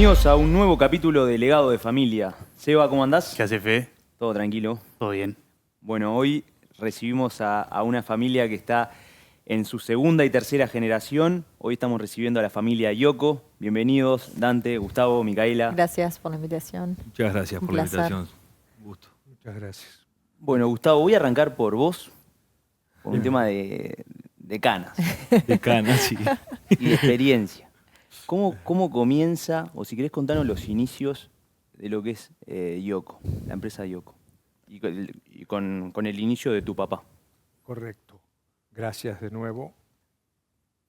Bienvenidos a un nuevo capítulo de Legado de Familia. Seba, ¿cómo andás? ¿Qué hace, Fe? Todo tranquilo. ¿Todo bien? Bueno, hoy recibimos a una familia que está en su segunda y tercera generación. Hoy estamos recibiendo a la familia Yoko. Bienvenidos, Dante, Gustavo, Micaela. Gracias por la invitación. Muchas gracias Un por la placer. invitación. Un gusto. Muchas gracias. Bueno, Gustavo, voy a arrancar por vos, por un tema de canas De cana, sí. y de experiencia. ¿Cómo comienza, o si querés contarnos los inicios de lo que es Yoko, la empresa Yoko, y con el inicio de tu papá? Correcto. Gracias de nuevo.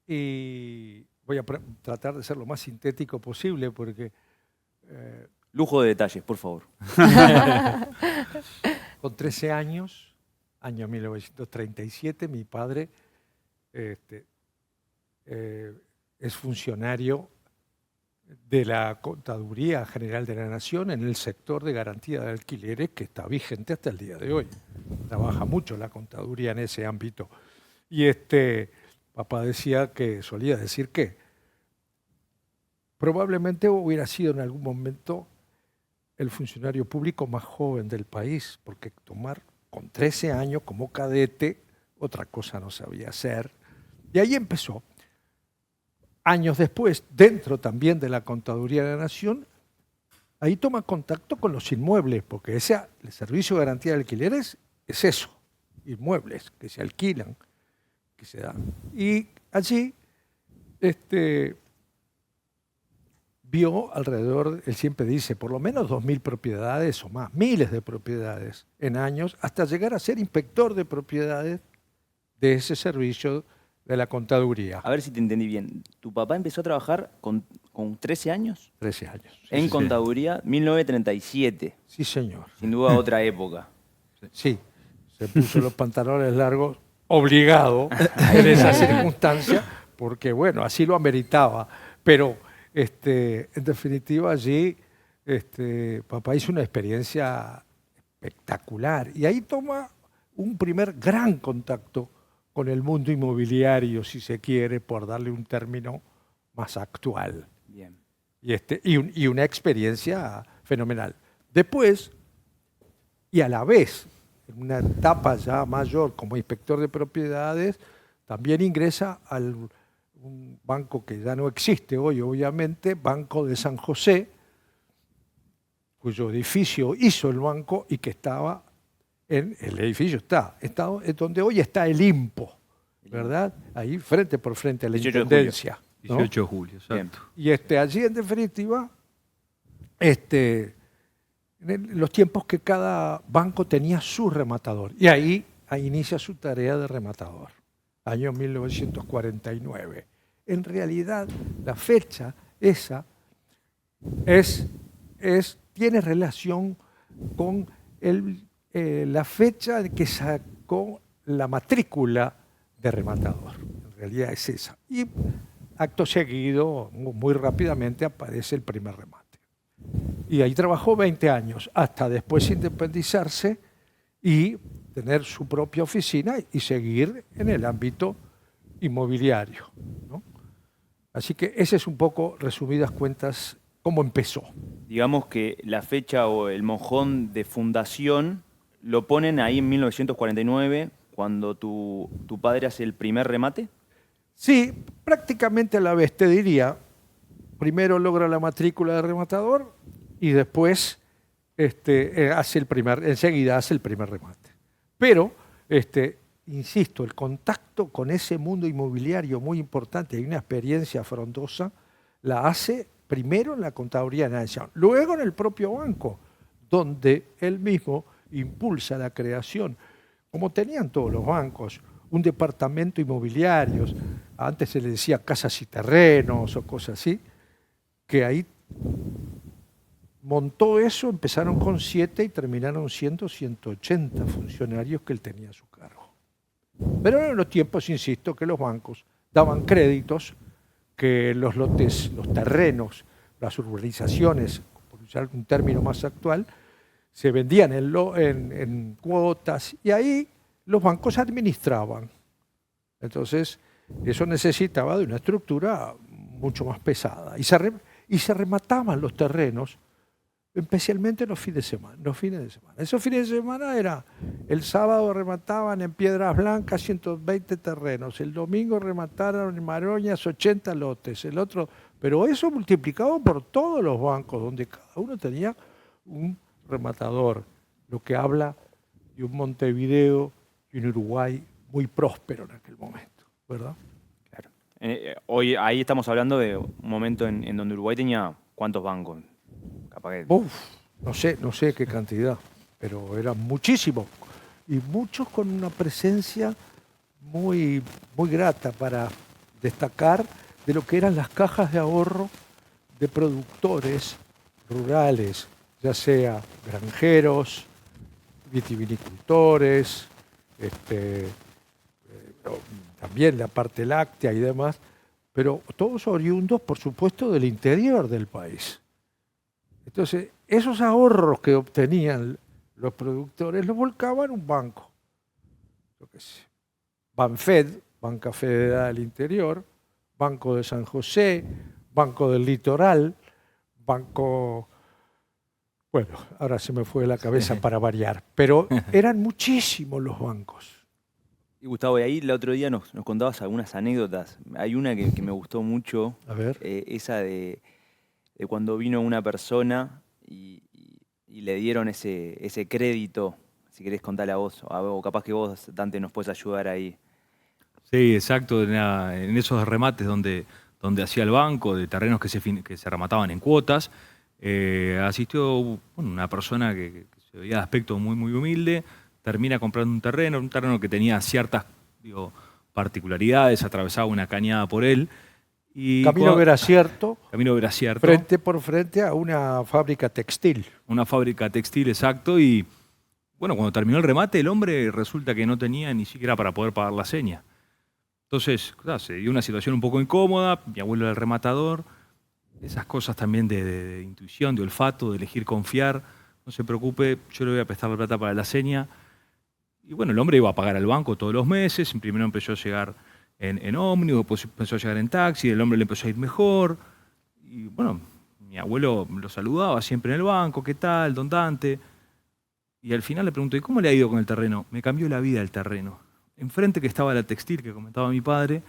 Y voy a tratar de ser lo más sintético posible porque Lujo de detalles, por favor. con 13 años, año 1937, mi padre es funcionario de la Contaduría General de la Nación en el sector de garantía de alquileres que está vigente hasta el día de hoy. Trabaja mucho la Contaduría en ese ámbito. Y papá solía decir que probablemente hubiera sido en algún momento el funcionario público más joven del país, porque tomar con 13 años como cadete, otra cosa no sabía hacer. Y ahí empezó. Años después, dentro también de la Contaduría de la Nación, ahí toma contacto con los inmuebles, porque el servicio de garantía de alquileres es eso, inmuebles que se alquilan, que se dan. Y allí vio alrededor, él siempre dice, por lo menos 2.000 propiedades o más, miles de propiedades en años, hasta llegar a ser inspector de propiedades de ese servicio de la contaduría. A ver si te entendí bien. ¿Tu papá empezó a trabajar con 13 años? 13 años. Sí, En contaduría, 1937. sí, señor. Sin duda otra época. Sí, se puso los pantalones largos obligado en esa circunstancia, porque bueno, así lo ameritaba. Pero en definitiva allí papá hizo una experiencia espectacular y ahí toma un primer gran contacto con el mundo inmobiliario, si se quiere, por darle un término más actual. Bien. Y una experiencia fenomenal. Después, y a la vez, en una etapa ya mayor como inspector de propiedades, también ingresa a un banco que ya no existe hoy, obviamente, Banco de San José, cuyo edificio hizo el banco y que estaba el edificio es donde hoy está el IMPO, ¿verdad? Ahí frente por frente a la 18 de Intendencia. ¿no? 18 de julio, exacto. Y allí en definitiva, en los tiempos que cada banco tenía su rematador. Y ahí inicia su tarea de rematador, año 1949. En realidad, la fecha esa tiene relación con la fecha en que sacó la matrícula de rematador. En realidad es esa. Y acto seguido, muy rápidamente, aparece el primer remate. Y ahí trabajó 20 años, hasta después independizarse y tener su propia oficina y seguir en el ámbito inmobiliario, ¿no? Así que ese es un poco, resumidas cuentas, cómo empezó. Digamos que la fecha o el mojón de fundación lo ponen ahí en 1949, cuando tu padre hace el primer remate. Sí, prácticamente a la vez, te diría. Primero logra la matrícula de rematador y después enseguida hace el primer remate. Pero, insisto, el contacto con ese mundo inmobiliario muy importante y una experiencia frondosa la hace primero en la Contaduría de la Nación, luego en el propio banco, donde él mismo impulsa la creación, como tenían todos los bancos, un departamento inmobiliario, antes se le decía casas y terrenos o cosas así, que ahí montó eso, empezaron con 7 y terminaron siendo 180 funcionarios que él tenía a su cargo. Pero eran los tiempos, insisto, que los bancos daban créditos, que los lotes, los terrenos, las urbanizaciones, por usar un término más actual, se vendían en cuotas y ahí los bancos administraban. Entonces, eso necesitaba de una estructura mucho más pesada. y se remataban los terrenos, especialmente los fines de semana. Esos fines de semana era, el sábado remataban en Piedras Blancas 120 terrenos, el domingo remataron en Maroñas 80 lotes, el otro, pero eso multiplicado por todos los bancos, donde cada uno tenía un rematador, lo que habla de un Montevideo y un Uruguay muy próspero en aquel momento, ¿verdad? Claro. Hoy ahí estamos hablando de un momento en donde Uruguay tenía ¿cuántos bancos? Capaz que... no sé qué cantidad, pero eran muchísimos. Y muchos con una presencia muy, muy grata para destacar de lo que eran las cajas de ahorro de productores rurales, ya sea granjeros, vitivinicultores, también la parte láctea y demás, pero todos oriundos, por supuesto, del interior del país. Entonces, esos ahorros que obtenían los productores los volcaban en un banco. Yo qué sé, Banfed, Banca Federal del Interior, Banco de San José, Banco del Litoral, Banco... Bueno, ahora se me fue de la cabeza para variar, pero eran muchísimos los bancos. Y Gustavo, y ahí el otro día nos contabas algunas anécdotas. Hay una que me gustó mucho, A ver. Esa de cuando vino una persona y le dieron ese crédito. Si querés contarle a vos, o capaz que vos, Dante, nos puedes ayudar ahí. Sí, exacto, en esos remates donde hacía el banco, de terrenos que se remataban en cuotas, asistió una persona que se veía de aspecto muy, muy humilde, termina comprando un terreno que tenía ciertas particularidades, atravesaba una cañada por él. Y Camino Veracierto, frente por frente a una fábrica textil. Una fábrica textil, exacto, y bueno, cuando terminó el remate, el hombre resulta que no tenía ni siquiera para poder pagar la seña. Entonces, claro, se dio una situación un poco incómoda, mi abuelo era el rematador, esas cosas también de intuición, de olfato, de elegir confiar, no se preocupe, yo le voy a prestar la plata para la seña. Y bueno, el hombre iba a pagar al banco todos los meses, primero empezó a llegar en ómnibus, después empezó a llegar en taxi, el hombre le empezó a ir mejor. Y bueno, mi abuelo lo saludaba siempre en el banco, ¿qué tal, don Dante? Y al final le pregunto, ¿y cómo le ha ido con el terreno? Me cambió la vida el terreno. Enfrente que estaba la textil que comentaba mi padre,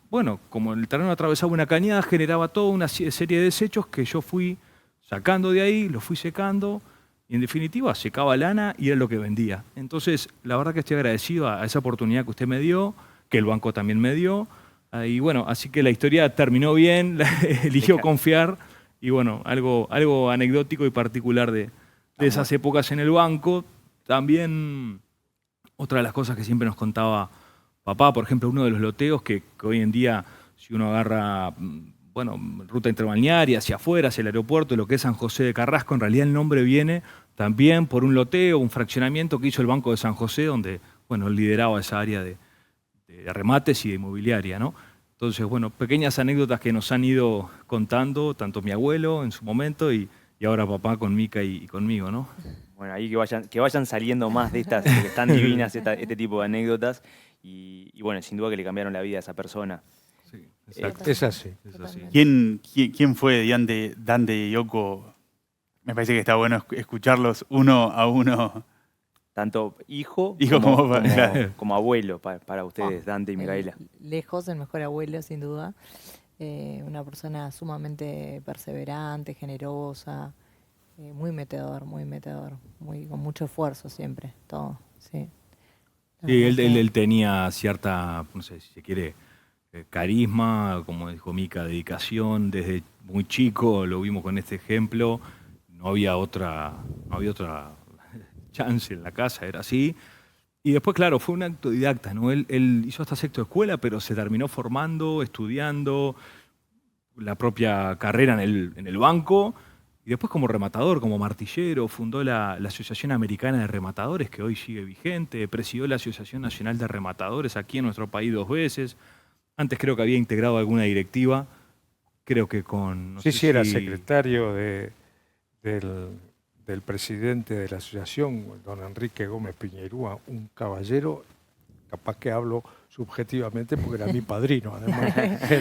bueno, como el terreno atravesaba una cañada, generaba toda una serie de desechos que yo fui sacando de ahí, los fui secando, y en definitiva secaba lana y era lo que vendía. Entonces, la verdad que estoy agradecido a esa oportunidad que usted me dio, que el banco también me dio. Y bueno, así que la historia terminó bien, eligió confiar, y bueno, algo anecdótico y particular de esas épocas en el banco. También otra de las cosas que siempre nos contaba papá, por ejemplo, uno de los loteos que hoy en día, si uno agarra, bueno, ruta interbalnearia hacia afuera, hacia el aeropuerto, lo que es San José de Carrasco, en realidad el nombre viene también por un loteo, un fraccionamiento que hizo el Banco de San José, donde, bueno, él lideraba esa área de remates y de inmobiliaria, ¿no? Entonces, bueno, pequeñas anécdotas que nos han ido contando, tanto mi abuelo en su momento y ahora papá con Mica y conmigo, ¿no? Bueno, ahí que vayan saliendo más de estas, que están divinas este tipo de anécdotas. Y bueno, sin duda que le cambiaron la vida a esa persona. Sí, exacto. Es así. Es así. ¿Quién fue Dante y Yoko? Me parece que está bueno escucharlos uno a uno. Tanto hijo como abuelo para ustedes, Dante y Micaela. Lejos, el mejor abuelo, sin duda. Una persona sumamente perseverante, generosa, muy metedor, con mucho esfuerzo siempre, todo, sí. Sí, él tenía cierta, no sé si se quiere, carisma, como dijo Mica, dedicación. Desde muy chico lo vimos con este ejemplo. No había otra chance en la casa, era así. Y después, claro, fue un autodidacta, ¿no? Él hizo hasta sexto de escuela, pero se terminó formando, estudiando la propia carrera en el banco. Y después como rematador, como martillero, fundó la Asociación Americana de Rematadores, que hoy sigue vigente. Presidió la Asociación Nacional de Rematadores aquí en nuestro país 2 veces. Antes creo que había integrado alguna directiva, creo que con... Sí, era secretario del presidente de la asociación, don Enrique Gómez Piñerúa, un caballero, capaz que hablo subjetivamente porque era mi padrino, además.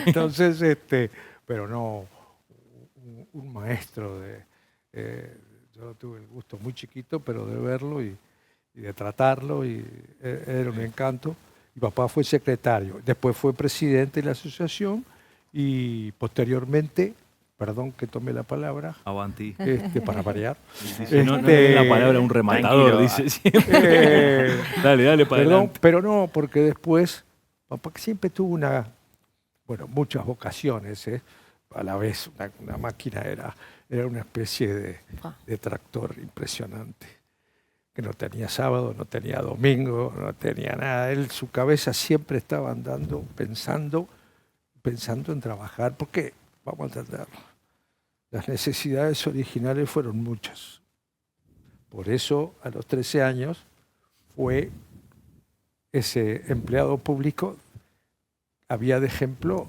Entonces, pero no, un maestro yo tuve el gusto muy chiquito, pero de verlo y de tratarlo, y era un encanto. Mi papá fue secretario, después fue presidente de la asociación y posteriormente, perdón que tome la palabra, Avanti. para variar. Dice, no es la palabra un rematador, Tranquilo. dice siempre. Dale para Perdón, adelante. pero no, porque después, papá que siempre tuvo muchas vocaciones, a la vez una máquina era una especie de tractor impresionante, que no tenía sábado, no tenía domingo, no tenía nada. Su cabeza siempre estaba andando, pensando en trabajar, porque, vamos a entenderlo, las necesidades originales fueron muchas. Por eso, a los 13 años, fue ese empleado público. Había de ejemplo,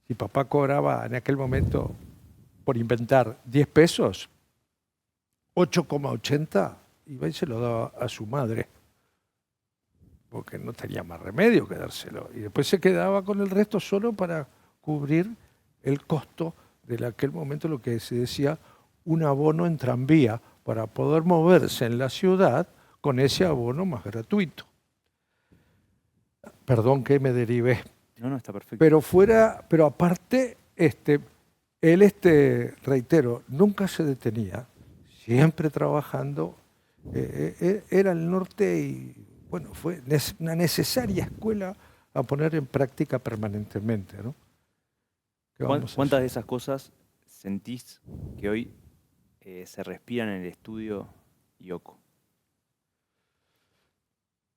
si papá cobraba en aquel momento, por inventar, 10 pesos, 8,80 iba y se lo daba a su madre, porque no tenía más remedio que dárselo. Y después se quedaba con el resto solo para cubrir el costo de aquel momento, lo que se decía un abono en tranvía, para poder moverse en la ciudad con ese abono más gratuito. Perdón que me derivé. No, está perfecto. Pero aparte, él, reitero, nunca se detenía, siempre trabajando. Era el norte y, bueno, fue una necesaria escuela a poner en práctica permanentemente, ¿no? ¿Cuántas de esas cosas sentís que hoy se respiran en el estudio Yoko?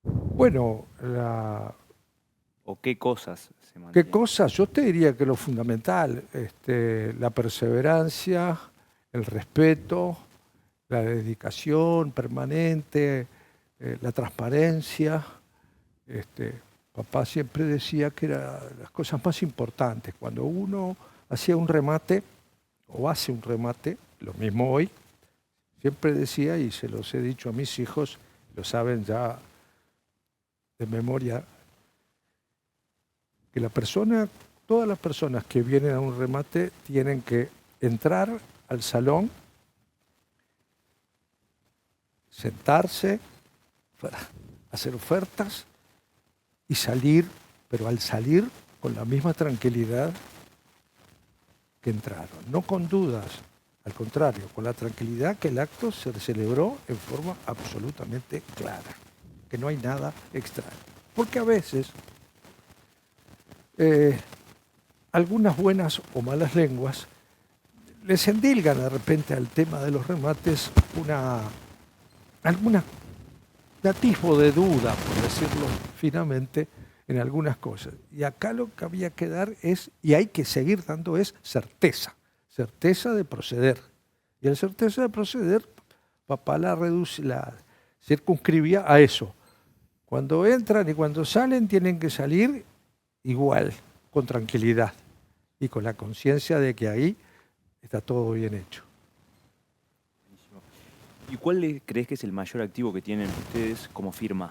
Bueno, ¿O qué cosas se mantienen? ¿qué cosas? Yo te diría que lo fundamental, la perseverancia, el respeto, la dedicación permanente, la transparencia. Papá siempre decía que eran las cosas más importantes. Cuando uno hacía un remate o hace un remate, lo mismo hoy, siempre decía, y se los he dicho a mis hijos, lo saben ya de memoria, que todas las personas que vienen a un remate tienen que entrar al salón, sentarse, hacer ofertas y salir, pero al salir con la misma tranquilidad que entraron, no con dudas, al contrario, con la tranquilidad que el acto se celebró en forma absolutamente clara, que no hay nada extraño. Porque a veces algunas buenas o malas lenguas les endilgan de repente al tema de los remates algún atisbo de duda, por decirlo finamente, en algunas cosas. Y acá lo que había que dar y hay que seguir dando, es certeza de proceder. Y la certeza de proceder, papá la circunscribía a eso. Cuando entran y cuando salen, tienen que salir igual, con tranquilidad y con la conciencia de que ahí está todo bien hecho. ¿Y cuál crees que es el mayor activo que tienen ustedes como firma?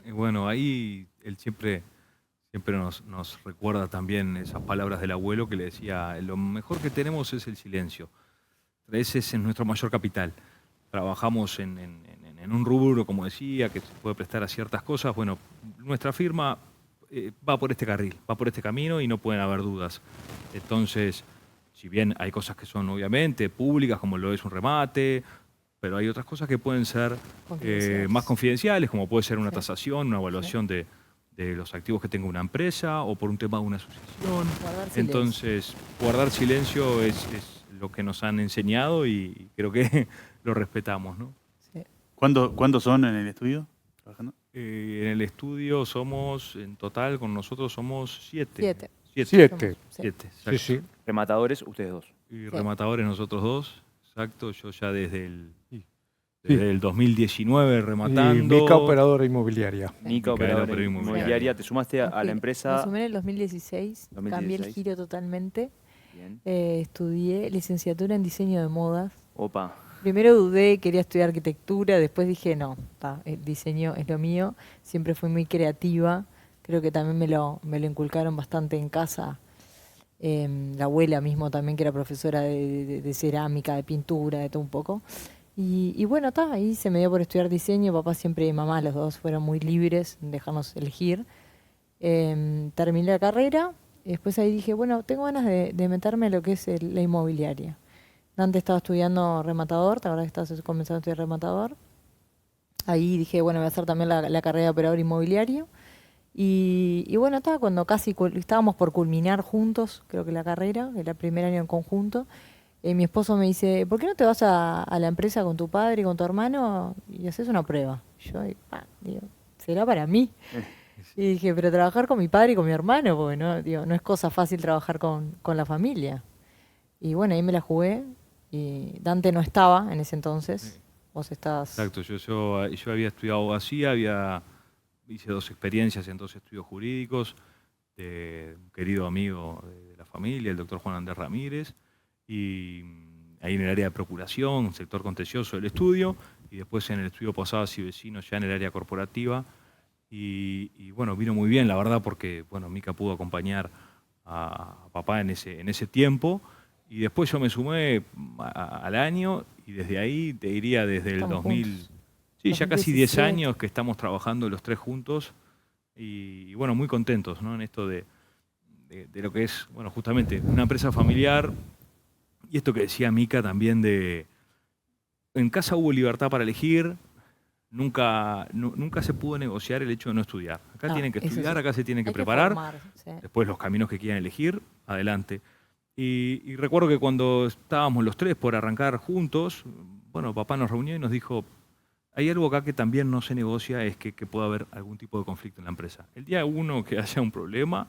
Y bueno, ahí él siempre nos recuerda también esas palabras del abuelo que le decía, lo mejor que tenemos es el silencio. Ese es nuestro mayor capital. Trabajamos en un rubro, como decía, que se puede prestar a ciertas cosas. Bueno, nuestra firma va por este carril, va por este camino y no pueden haber dudas. Entonces, si bien hay cosas que son obviamente públicas, como lo es un remate, pero hay otras cosas que pueden ser más confidenciales, como puede ser una tasación, una evaluación de los activos que tenga una empresa o por un tema de una asociación. Entonces, guardar silencio es lo que nos han enseñado y creo que lo respetamos, ¿no? Sí. ¿Cuántos son en el estudio trabajando? En el estudio somos, en total con nosotros somos 7. 7. 7. 7, Sí, sí. Rematadores, ustedes dos. Y rematadores nosotros dos, exacto. Yo ya desde el 2019 rematando. Y Mica, operadora inmobiliaria. Mica, operadora inmobiliaria. Te sumaste a la empresa. Me sumé en el 2016, cambié el giro totalmente. Bien. Estudié licenciatura en diseño de modas. Opa. Primero dudé, quería estudiar arquitectura, después dije, no, el diseño es lo mío. Siempre fui muy creativa, creo que también me lo inculcaron bastante en casa. La abuela mismo también, que era profesora de cerámica, de pintura, de todo un poco. Y bueno, ahí se me dio por estudiar diseño. Papá siempre y mamá, los dos fueron muy libres en dejarnos elegir. Terminé la carrera y después ahí dije, bueno, tengo ganas de meterme en lo que es la inmobiliaria. Antes estaba estudiando rematador, ¿te acuerdas que estabas comenzando a estudiar rematador? Ahí dije, bueno, voy a hacer también la carrera de operador inmobiliario. Y bueno, cuando casi estábamos por culminar juntos, creo que la carrera, el primer año en conjunto, mi esposo me dice, ¿por qué no te vas a la empresa con tu padre y con tu hermano y haces una prueba? Y yo digo, ¿será para mí? Y dije, pero trabajar con mi padre y con mi hermano, porque no es cosa fácil trabajar con la familia. Y bueno, ahí me la jugué. Y Dante no estaba en ese entonces. Vos estabas... Exacto, yo había estudiado abogacía, hice 2 experiencias en 2 estudios jurídicos de un querido amigo de la familia, el doctor Juan Andrés Ramírez, y ahí en el área de procuración, sector contencioso del estudio, y después en el estudio Posadas y Vecinos ya en el área corporativa. Y bueno, vino muy bien, la verdad, porque bueno, Mica pudo acompañar a papá en ese tiempo. Y después yo me sumé al año y desde ahí, te diría desde el Estamos 2000, juntos. sí, ya casi 10 2017. años que estamos trabajando los 3 juntos y bueno, muy contentos, ¿no? En esto de lo que es, bueno, justamente una empresa familiar y esto que decía Mica también en casa hubo libertad para elegir, nunca se pudo negociar el hecho de no estudiar. Acá tienen que eso estudiar, sí. acá se tienen que Hay preparar, formar, sí. después los caminos que quieran elegir, adelante. Y recuerdo que cuando estábamos los 3 por arrancar juntos, bueno, papá nos reunió y nos dijo, hay algo acá que también no se negocia, es que pueda haber algún tipo de conflicto en la empresa. El día uno que haya un problema,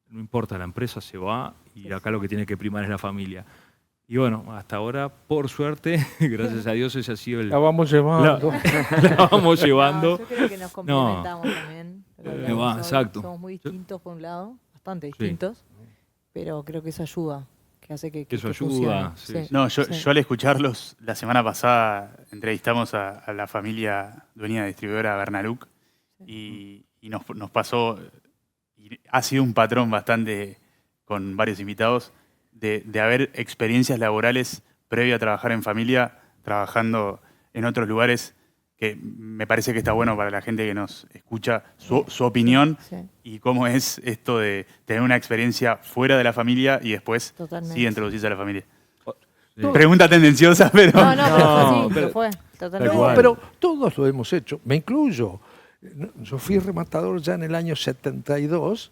no importa, la empresa se va y acá lo que tiene que primar es la familia. Y bueno, hasta ahora, por suerte, gracias a Dios, ese ha sido La vamos llevando. la vamos llevando. Yo creo que nos complementamos también. Lo que hablamos hoy. Exacto. Somos muy distintos por un lado, bastante Sí. distintos, pero creo que eso ayuda, que hace que Eso funcione. ayuda, sí. No, yo al escucharlos, la semana pasada entrevistamos a la familia dueña de distribuidora Bernaluc y nos pasó, y ha sido un patrón bastante con varios invitados, de haber experiencias laborales previo a trabajar en familia, trabajando en otros lugares, que me parece que está bueno para la gente que nos escucha su opinión Sí, y cómo es esto de tener una experiencia fuera de la familia y después totalmente. sí introducirse a la familia. Sí. Pregunta tendenciosa, pero... No, pero fue así, pero- lo fue. Totalmente. Tal No, cual. pero todos lo hemos hecho, me incluyo. Yo fui rematador ya en el año 72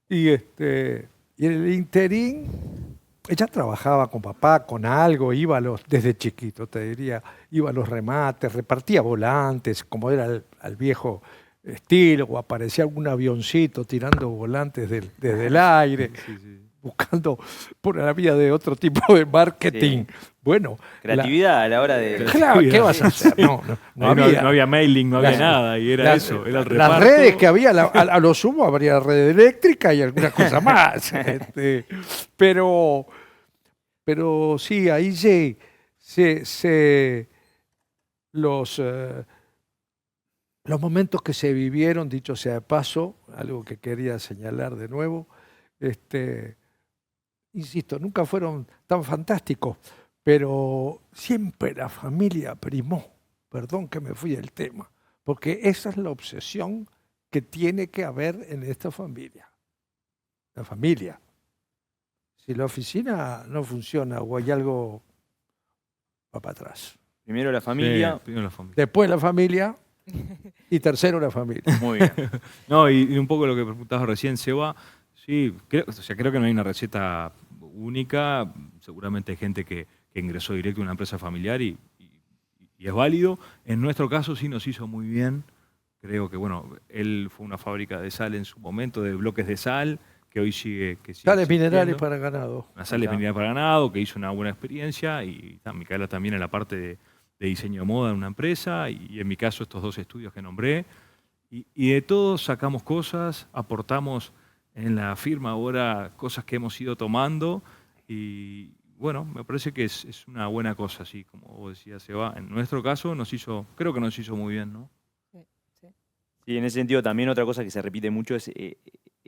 y en el interín ella trabajaba con papá, con algo, desde chiquito, te diría, iba a los remates, repartía volantes, como era al viejo estilo, o aparecía algún avioncito tirando volantes desde el aire, buscando por la vía de otro tipo de marketing. Sí. Bueno, Creatividad a la hora de... claro, ¿qué vas a hacer? No No había mailing, no había Las- nada, y era las- eso, era el Las reparto. redes que había, a lo sumo habría red eléctrica y alguna cosa más. Pero sí, ahí los momentos que se vivieron, dicho sea de paso, algo que quería señalar de nuevo, insisto, nunca fueron tan fantásticos, pero siempre la familia primó. Perdón que me fui del tema, porque esa es la obsesión que tiene que haber en esta familia. La familia. Si la oficina no funciona o hay algo, va para atrás. Primero la familia. Sí, primero la familia. Después la familia y tercero la familia. Muy bien. No, y un poco lo que preguntabas recién, Seba, sí, creo que no hay una receta única, seguramente hay gente que ingresó directo a una empresa familiar y es válido. En nuestro caso sí nos hizo muy bien, creo que bueno, él fue una fábrica de sal en su momento, de bloques de sal, que hoy sigue Sales minerales existiendo. para ganado. Una sal de minerales para ganado, que hizo una buena experiencia, y Micaela también en la parte de diseño de moda en una empresa, y en mi caso estos 2 estudios que nombré. Y de todos sacamos cosas, aportamos en la firma ahora cosas que hemos ido tomando, y bueno, me parece que es una buena cosa, así como vos decías, Seba. En nuestro caso creo que nos hizo muy bien, ¿no? Sí, en ese sentido también otra cosa que se repite mucho es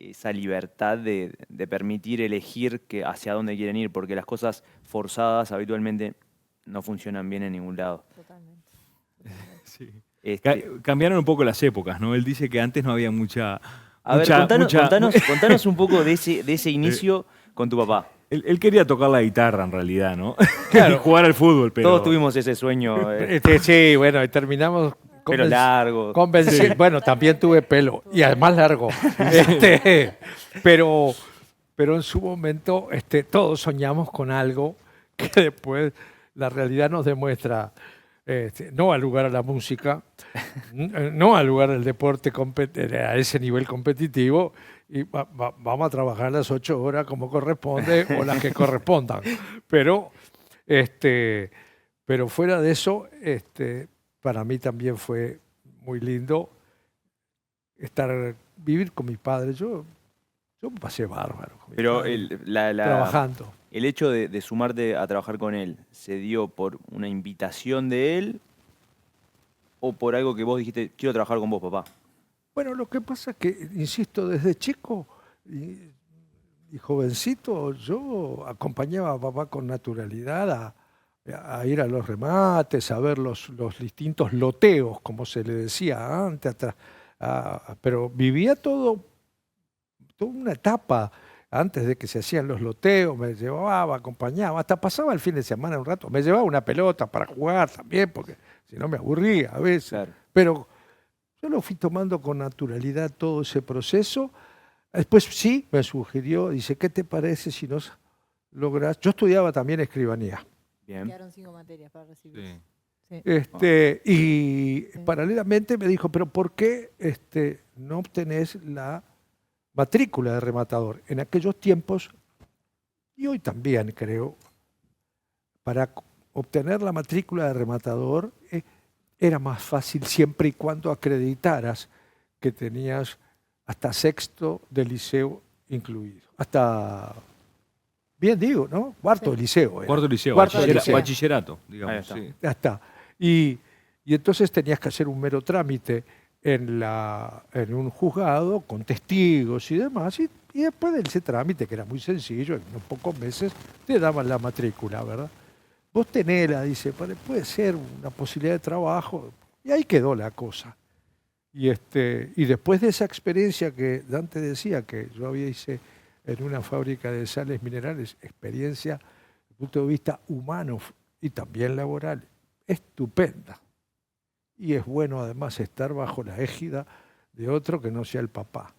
esa libertad de permitir elegir hacia dónde quieren ir, porque las cosas forzadas habitualmente no funcionan bien en ningún lado. Totalmente. Sí. Este, Cambiaron un poco las épocas, ¿no? Él dice que antes no había mucha... a ver, contanos un poco de ese inicio con tu papá. Él quería tocar la guitarra en realidad, ¿no? Y jugar al fútbol, pero... Todos tuvimos ese sueño. Sí, bueno, y terminamos Pelo largo. Bueno, también tuve pelo y además largo. Pero en su momento todos soñamos con algo que después la realidad nos demuestra. No al lugar a la música, no al lugar al deporte a ese nivel competitivo, y vamos a trabajar las 8 horas como corresponde o las que correspondan. Pero fuera de eso, para mí también fue muy lindo vivir con mis padres. Yo me pasé bárbaro con mis Pero padres, trabajando. trabajando. El hecho de sumarte a trabajar con él, ¿se dio por una invitación de él o por algo que vos dijiste, quiero trabajar con vos, papá? Bueno, lo que pasa es que, insisto, desde chico y jovencito, yo acompañaba a papá con naturalidad a ir a los remates, a ver los distintos loteos, como se le decía antes, pero vivía toda una etapa antes de que se hacían los loteos, me llevaba, acompañaba, hasta pasaba el fin de semana un rato, me llevaba una pelota para jugar también, porque si no me aburría a veces, Claro. pero yo lo fui tomando con naturalidad todo ese proceso. Después sí me sugirió, dice, ¿qué te parece si nos logras? Yo estudiaba también escribanía. Bien. Quedaron 5 materias para recibir. Sí. Sí. Y paralelamente me dijo, pero ¿por qué no obtenés la matrícula de rematador? En aquellos tiempos, y hoy también creo, para obtener la matrícula de rematador era más fácil siempre y cuando acreditaras que tenías hasta sexto de liceo incluido. Hasta, bien digo, ¿no? Cuarto de liceo. Cuarto liceo, Cuarto de liceo. bachillerato, Ahí digamos. está. Sí. Ya está. Y entonces tenías que hacer un mero trámite en un juzgado con testigos y demás, y después de ese trámite, que era muy sencillo, en unos pocos meses te daban la matrícula, ¿verdad? Vos tenela, dice, puede ser una posibilidad de trabajo, y ahí quedó la cosa. Y después de esa experiencia que Dante decía, que yo hice en una fábrica de sales minerales, experiencia desde el punto de vista humano y también laboral, estupenda. Y es bueno además estar bajo la égida de otro que no sea el papá.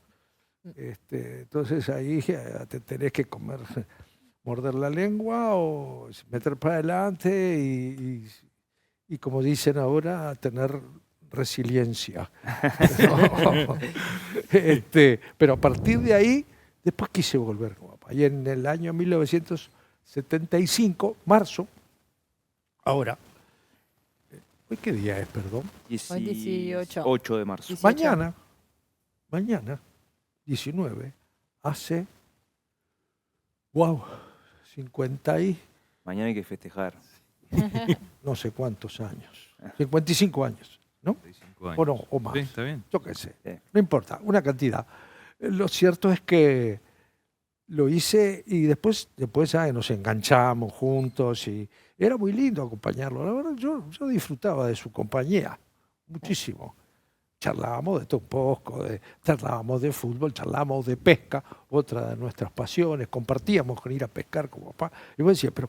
Entonces ahí te tenés que morder la lengua o meter para adelante y como dicen ahora, tener resiliencia. Pero a partir de ahí, después quise volver con papá. Y en el año 1975, marzo, ahora, ¿hoy qué día es, perdón? Hoy 18. 8 de marzo. 18. Mañana, 19, hace, wow, 50 y Mañana hay que festejar. no sé cuántos años, 55 años, ¿no? 35 años. O no, o más. Sí, está bien. Yo qué sé, Sí. no importa, una cantidad. Lo cierto es que lo hice y después nos enganchamos juntos y era muy lindo acompañarlo. La verdad, yo disfrutaba de su compañía muchísimo. Charlábamos de todo un poco, charlábamos de fútbol, charlábamos de pesca, otra de nuestras pasiones, compartíamos con ir a pescar con papá. Y vos decías, pero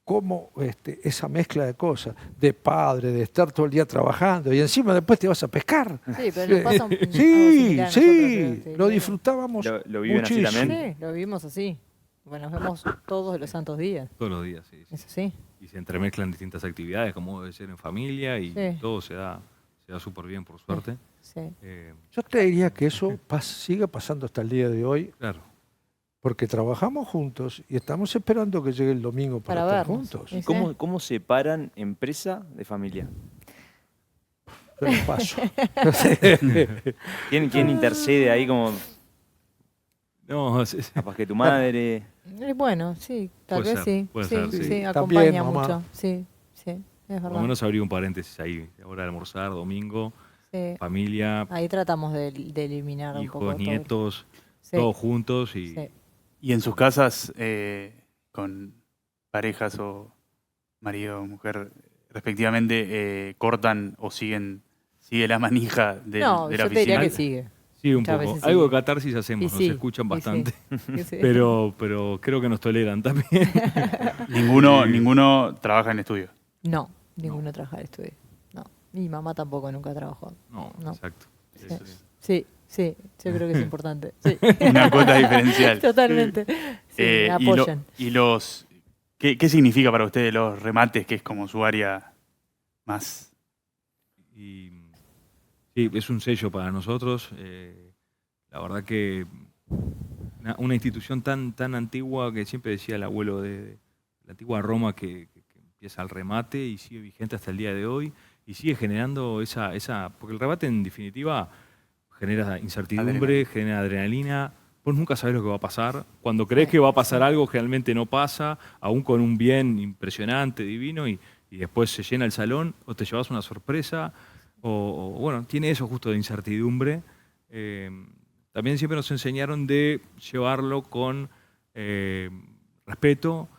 cómo esa mezcla de cosas, de padre, de estar todo el día trabajando y encima después te vas a pescar. Sí, pero nos pasa algo Sí, similar a nosotros, sí, creo, lo disfrutábamos ¿Lo viven así muchísimo. también? Sí, lo vivimos así. Bueno, nos vemos todos los santos días. Todos los días, sí. Eso sí. Y se entremezclan distintas actividades, como debe ser en familia, y Sí. todo se da súper bien, por suerte. Sí. Yo te diría que eso sigue pasando hasta el día de hoy, Claro. porque trabajamos juntos y estamos esperando que llegue el domingo para Para estar vernos. juntos. Sí. ¿Cómo separan empresa de familia? Yo lo paso. ¿Quién intercede ahí como No, capaz que tu madre? Bueno, sí, tal Puede vez ser, sí. puede Sí, ser, sí, sí. acompaña También, mamá. mucho. Sí, sí, es por lo verdad. menos abrí un paréntesis ahí, hora de almorzar, domingo, Sí. familia, Ahí tratamos de eliminar un poco hijos, todo. nietos, Sí, todos juntos y sí. ¿Y en sus casas, con parejas o marido o mujer, respectivamente, cortan o sigue la manija No, de la yo te diría oficina? que sigue. sí, un Muchas poco. veces Algo de sigue. catarsis hacemos, Y nos sí, escuchan y sí, bastante, y sí. pero creo que nos toleran también. Ninguno trabaja en estudio. No, ninguno trabaja de estudio. No. Mi mamá tampoco nunca trabajó. No, No. exacto. Sí. Eso es. Sí, sí, yo creo que es importante. Sí. Una cuota diferencial. Totalmente. Sí, me apoyan. ¿Qué significa para ustedes los remates, que es como su área más? Y, sí, es un sello para nosotros. La verdad que una institución tan antigua que siempre decía el abuelo de la antigua Roma que empieza el remate y sigue vigente hasta el día de hoy y sigue generando porque el remate en definitiva genera incertidumbre, genera adrenalina. Vos nunca sabés lo que va a pasar. Cuando crees que va a pasar algo, generalmente no pasa, aún con un bien impresionante, divino, y después se llena el salón, o te llevas una sorpresa, o bueno, tiene eso justo de incertidumbre. También siempre nos enseñaron de llevarlo con respeto,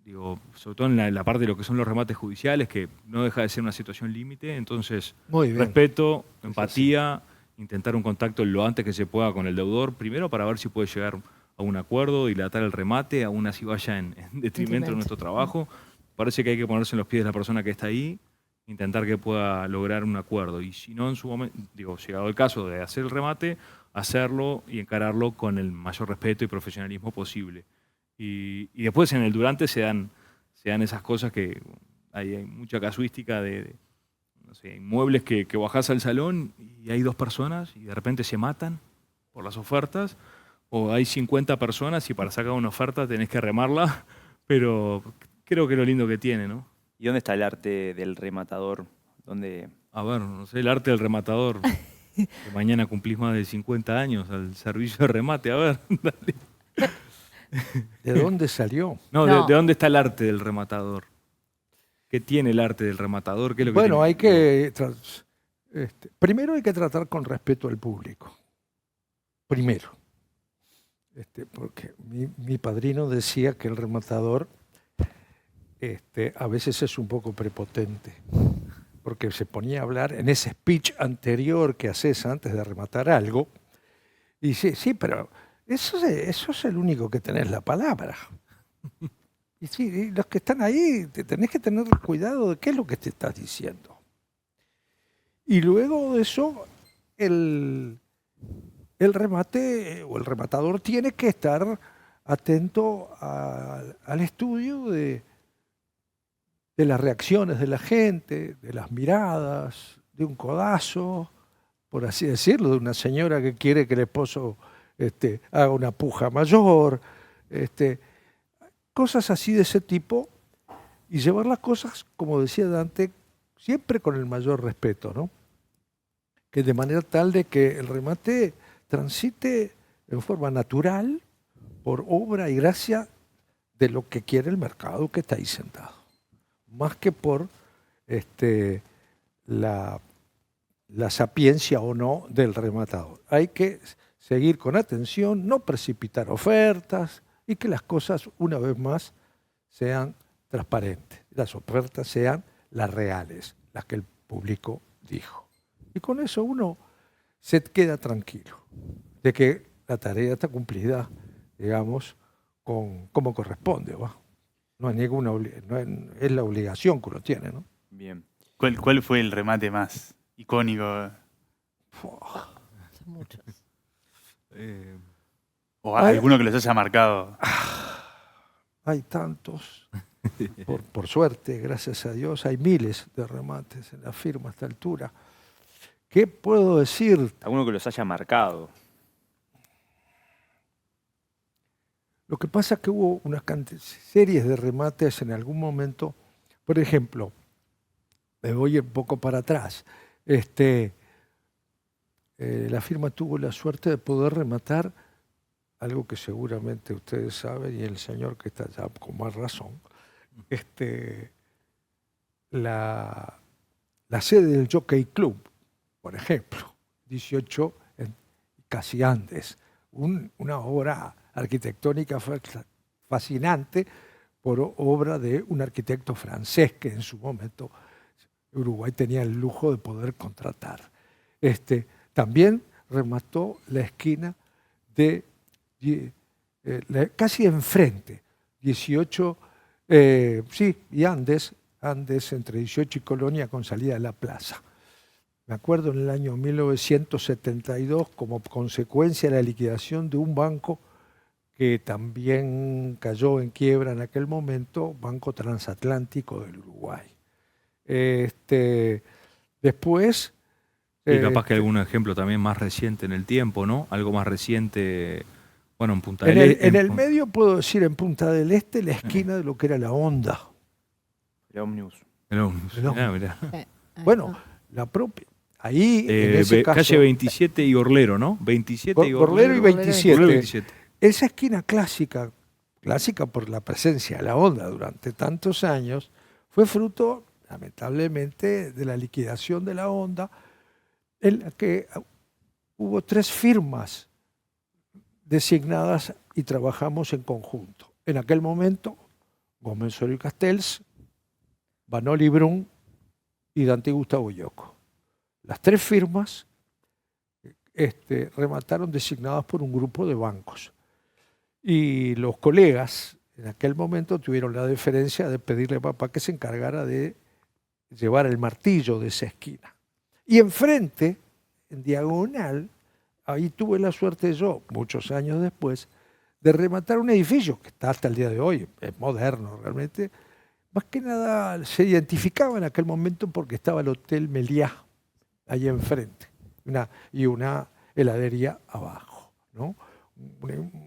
digo, sobre todo en la parte de lo que son los remates judiciales, que no deja de ser una situación límite. Entonces, Muy bien. respeto, empatía, intentar un contacto lo antes que se pueda con el deudor, primero para ver si puede llegar a un acuerdo, dilatar el remate, aún así vaya en detrimento de nuestro trabajo. Parece que hay que ponerse en los pies de la persona que está ahí, intentar que pueda lograr un acuerdo. Y si no, en su momento, digo, llegado el caso de hacer el remate, hacerlo y encararlo con el mayor respeto y profesionalismo posible. Y después en el durante se dan esas cosas que hay mucha casuística no sé, inmuebles que bajás al salón y hay 2 personas y de repente se matan por las ofertas, o hay 50 personas y para sacar una oferta tenés que remarla, pero creo que es lo lindo que tiene, ¿no? ¿Y dónde está el arte del rematador? ¿Dónde? A ver, no sé, el arte del rematador. Que mañana cumplís más de 50 años al servicio de remate, a ver, dale. ¿De dónde salió? No, No. ¿de dónde está el arte del rematador? ¿Qué tiene el arte del rematador? ¿Qué es lo que Bueno, tiene? hay que... primero hay que tratar con respeto al público. Primero. Porque mi padrino decía que el rematador a veces es un poco prepotente. Porque se ponía a hablar en ese speech anterior que haces antes de rematar algo. Y dice, sí, pero eso es el único que tenés la palabra. Y sí, y los que están ahí, tenés que tener cuidado de qué es lo que te estás diciendo. Y luego de eso, el remate o el rematador tiene que estar atento al estudio de las reacciones de la gente, de las miradas, de un codazo, por así decirlo, de una señora que quiere que el esposo haga una puja mayor, cosas así de ese tipo, y llevar las cosas, como decía Dante, siempre con el mayor respeto, ¿no? Que de manera tal de que el remate transite en forma natural, por obra y gracia de lo que quiere el mercado que está ahí sentado, más que por la sapiencia o no del rematador. Hay que seguir con atención, no precipitar ofertas y que las cosas, una vez más, sean transparentes. Las ofertas sean las reales, las que el público dijo. Y con eso uno se queda tranquilo de que la tarea está cumplida, digamos, como corresponde, ¿va? No hay ninguna es la obligación que uno tiene, ¿no? Bien. ¿Cuál fue el remate más icónico? Son muchos. ¿O alguno que los haya marcado? Hay tantos, por suerte, gracias a Dios, hay miles de remates en la firma a esta altura. ¿Qué puedo decir? Alguno que los haya marcado. Lo que pasa es que hubo unas series de remates en algún momento. Por ejemplo, me voy un poco para atrás. La firma tuvo la suerte de poder rematar algo que seguramente ustedes saben, y el señor que está allá con más razón, la sede del Jockey Club, por ejemplo, 18 en Casi Andes, una obra arquitectónica fascinante por obra de un arquitecto francés que en su momento Uruguay tenía el lujo de poder contratar. También remató la esquina de casi enfrente, 18, y Andes entre 18 y Colonia con salida de la plaza. Me acuerdo en el año 1972, como consecuencia de la liquidación de un banco que también cayó en quiebra en aquel momento, Banco Transatlántico del Uruguay. Después... Y capaz que algún ejemplo también más reciente en el tiempo, ¿no? Algo más reciente, bueno, en Punta del Este. En el medio puedo decir en Punta del Este, la esquina de lo que era la Honda. El ómnibus. El ómnibus. El ómnibus. Mirá. Bueno, la propia. Ahí, en ese caso, calle 27 y Orlero, ¿no? 27 y Gorlero y 27. Gorlero y 27. Esa esquina clásica por la presencia de la Honda durante tantos años, fue fruto, lamentablemente, de la liquidación de la Honda, en la que hubo 3 firmas designadas y trabajamos en conjunto. En aquel momento, Gómez Sorio y Castells, Vanoli Brun y Dante Gustavo Yocco. Las 3 firmas remataron designadas por un grupo de bancos. Y los colegas en aquel momento tuvieron la deferencia de pedirle a papá que se encargara de llevar el martillo de esa esquina. Y enfrente, en diagonal, ahí tuve la suerte yo, muchos años después, de rematar un edificio que está hasta el día de hoy, es moderno realmente. Más que nada se identificaba en aquel momento porque estaba el Hotel Meliá ahí enfrente y una heladería abajo, ¿no?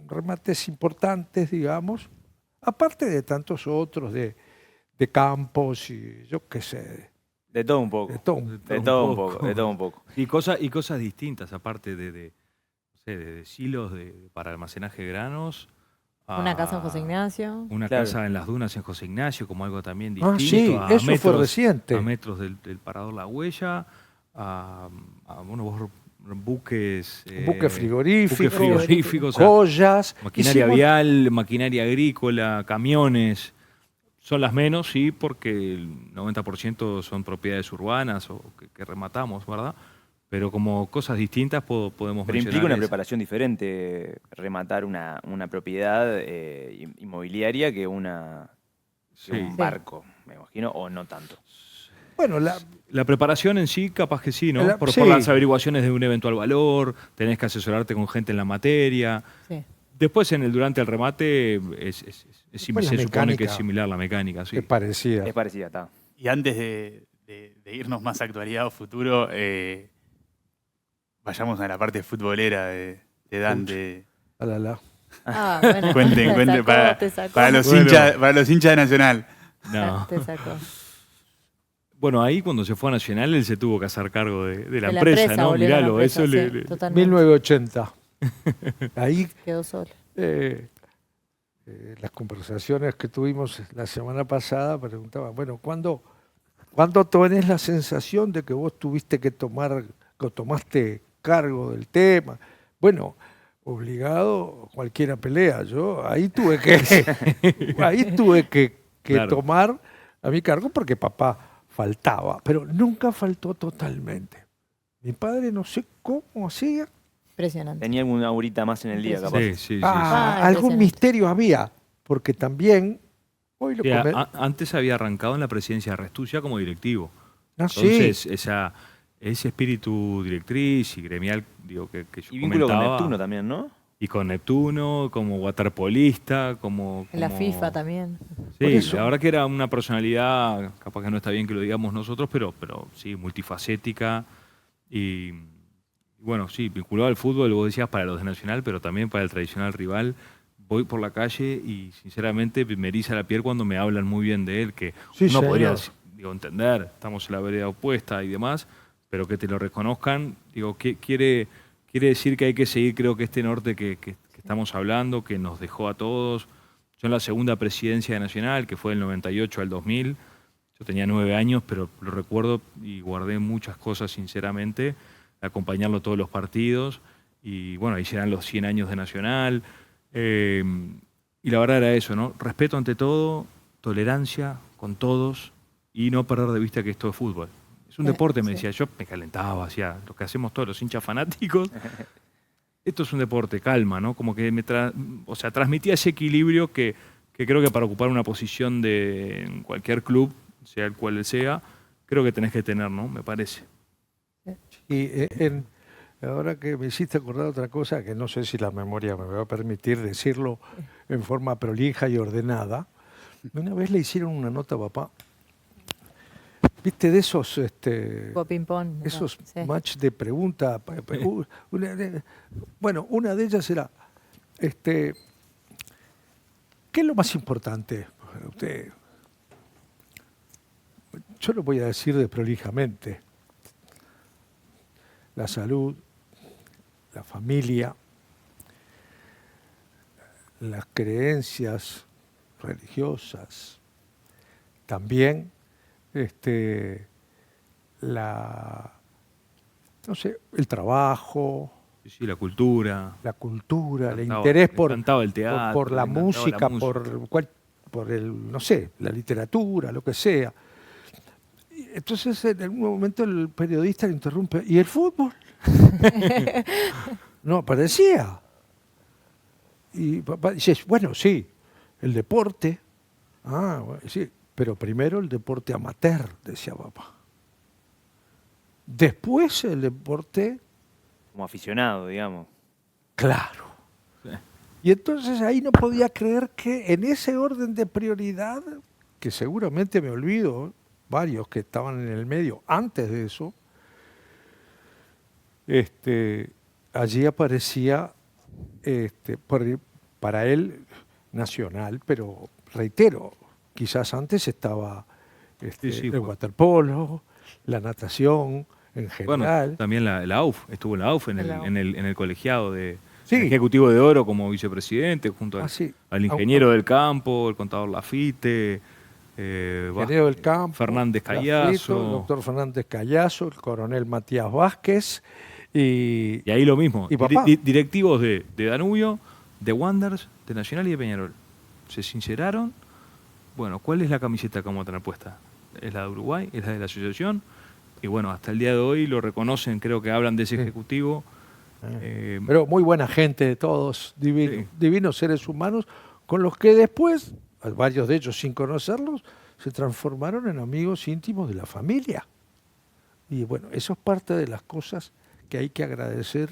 Remates importantes, digamos, aparte de tantos otros, de campos y yo qué sé. De todo un poco. De todo un poco. Y cosas distintas, aparte de silos para almacenaje de granos. Una casa en José Ignacio. Una casa en las dunas en José Ignacio, como algo también distinto. Sí, eso fue reciente. A metros del Parador La Huella, buques frigoríficos, joyas, maquinaria vial, maquinaria agrícola, camiones. Son las menos, sí, porque el 90% son propiedades urbanas o que rematamos, ¿verdad? Pero como cosas distintas podemos Pero mencionar. implica una preparación diferente rematar una propiedad inmobiliaria que un barco, me imagino, o no tanto. Bueno, la preparación en sí, capaz que sí, ¿no? Por sí. las averiguaciones de un eventual valor, tenés que asesorarte con gente en la materia. Sí. Después, se supone que es similar la mecánica, sí. Es parecida. Es parecida, está. Y antes de irnos más a actualidad o futuro, vayamos a la parte futbolera de Dante. Bueno. Cuenten para los hinchas de Nacional. No. Te sacó. Bueno, ahí cuando se fue a Nacional, él se tuvo que hacer cargo de la empresa, empresa, ¿no? Miralo, empresa, eso sí, totalmente. 1980. Ahí quedó solo. Las conversaciones que tuvimos la semana pasada preguntaban, bueno, ¿cuándo tenés la sensación de que vos tuviste que tomaste cargo del tema? Bueno, obligado, cualquiera pelea. Yo ahí tuve que Claro. tomar a mi cargo porque papá faltaba, pero nunca faltó totalmente. Mi padre no sé cómo hacía. Impresionante. Tenía alguna horita más en el día, capaz. Sí. Algún misterio había, porque también hoy lo Sí, come- antes había arrancado en la presidencia de Restucia como directivo. sí. Entonces, ese espíritu directriz y gremial, digo, que yo Y vínculo con comentaba, Neptuno también, ¿no? Y con Neptuno, como waterpolista, En la FIFA también. Por Sí, eso. la verdad que era una personalidad, capaz que no está bien que lo digamos nosotros, pero sí, multifacética. Y bueno, sí, vinculado al fútbol, vos decías para los de Nacional, pero también para el tradicional rival. Voy por la calle y sinceramente me eriza la piel cuando me hablan muy bien de él, que Sí, uno podría señor. entender, estamos en la vereda opuesta y demás, pero que te lo reconozcan, quiere decir que hay que seguir, creo que este norte que estamos hablando, que nos dejó a todos. Yo en la segunda presidencia de Nacional, que fue del 98 al 2000, Yo tenía 9 años, pero lo recuerdo y guardé muchas cosas, sinceramente, acompañarlo todos los partidos. Y bueno, ahí serán los 100 años de Nacional. Y la verdad era eso, ¿no? Respeto ante todo, tolerancia con todos y no perder de vista que esto es fútbol. Es un deporte, me decía. Yo me calentaba, hacía lo que hacemos todos los hinchas fanáticos. Esto es un deporte, calma, ¿no? Como que transmitía ese equilibrio que creo que para ocupar una posición en cualquier club, sea el cual sea, creo que tenés que tener, ¿no? Me parece. Y ahora que me hiciste acordar otra cosa, que no sé si la memoria me va a permitir decirlo en forma prolija y ordenada. Una vez le hicieron una nota a papá. ¿Viste de esos ping-pong, esos sí. match de pregunta? Bueno, una de ellas era, ¿qué es lo más importante para usted? Yo lo voy a decir de prolijamente. La salud, la familia, las creencias religiosas, también el trabajo, Sí, la cultura. el interés por el teatro, por la música, por la literatura, lo que sea. Entonces, en algún momento el periodista le interrumpe, ¿y el fútbol? No aparecía. Y papá dice, bueno, sí, el deporte. Ah, bueno, sí, pero primero el deporte amateur, decía papá. Después el deporte... Como aficionado, digamos. Claro. Sí. Y entonces ahí no podía creer que en ese orden de prioridad, que seguramente me olvido, varios que estaban en el medio antes de eso, allí aparecía para él Nacional, pero reitero, quizás antes estaba el waterpolo, la natación en general. Bueno, también la AUF, estuvo en la AUF en el colegiado de Sí. Ejecutivo de Oro como vicepresidente, junto Sí. al ingeniero del campo, el contador Lafite, ingeniero del campo, Fernández Lafito, Callazo. el doctor Fernández Callazo, el coronel Matías Vázquez. Y ahí lo mismo, y papá. directivos de Danubio, de Wanderers, de Nacional y de Peñarol. Se sinceraron. Bueno, ¿cuál es la camiseta que vamos a tener puesta? ¿Es la de Uruguay? ¿Es la de la asociación? Y bueno, hasta el día de hoy lo reconocen, creo que hablan de ese ejecutivo. Pero muy buena gente, todos divinos seres humanos, con los que después, varios de ellos sin conocerlos, se transformaron en amigos íntimos de la familia. Y bueno, eso es parte de las cosas que hay que agradecer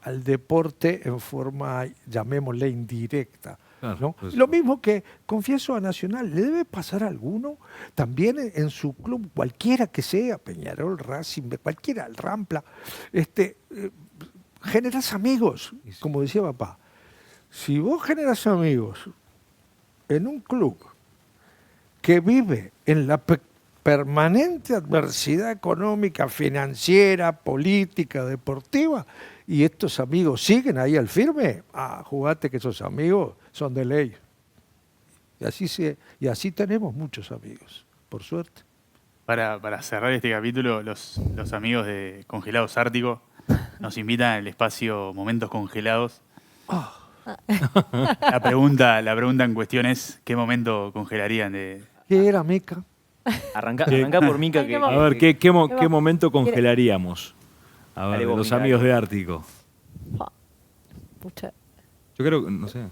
al deporte en forma, llamémosle, indirecta. Claro, ¿no? pues, Lo mismo que, confieso a Nacional, le debe pasar a alguno, también en su club, cualquiera que sea, Peñarol, Racing, cualquiera, el Rampla, generas amigos, como decía papá. Si vos generas amigos en un club que vive en la permanente adversidad económica, financiera, política, deportiva, y estos amigos siguen ahí al firme, jugate que esos amigos son de ley. Y así tenemos muchos amigos, por suerte. Para cerrar este capítulo, los amigos de Congelados Ártico nos invitan al espacio Momentos Congelados. La pregunta en cuestión es, ¿qué momento congelarían de...? ¿Qué era, Mica? Arrancá por Mica. A ver, ¿qué momento congelaríamos? A ver, Dale vos, los Mica, amigos dale. de Ártico. Pucha. Yo creo que, no sé,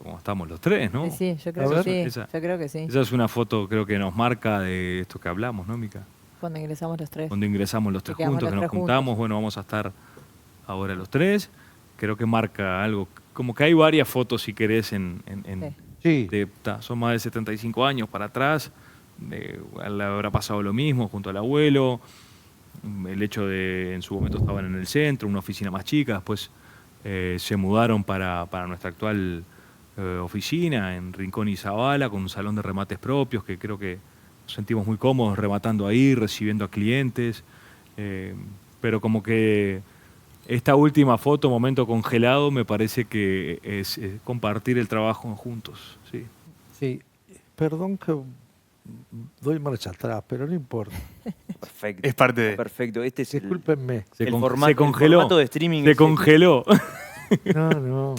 como estamos los tres, ¿no? Sí, yo A creo ver. que sí. Esa- Yo creo que sí. Esa es una foto, creo que nos marca de esto que hablamos, ¿no, Mica? Cuando ingresamos los tres. Cuando ingresamos los tres quedamos juntos, los que nos tres juntamos, juntos. bueno, vamos a estar ahora los tres. Creo que marca algo, como que hay varias fotos, si querés, Sí. son más de 75 años para atrás. Le habrá pasado lo mismo junto al abuelo. El hecho de, en su momento estaban en el centro, una oficina más chica, después se mudaron para nuestra actual oficina en Rincón y Zabala, con un salón de remates propios, que creo que nos sentimos muy cómodos rematando ahí, recibiendo a clientes. Pero como que esta última foto, momento congelado, me parece que es compartir el trabajo juntos. Sí. Sí, perdón que doy marcha atrás, pero no importa. Perfecto. Es parte de... Perfecto. Este es Discúlpenme. el Se congeló. formato de streaming. Se es congeló. No.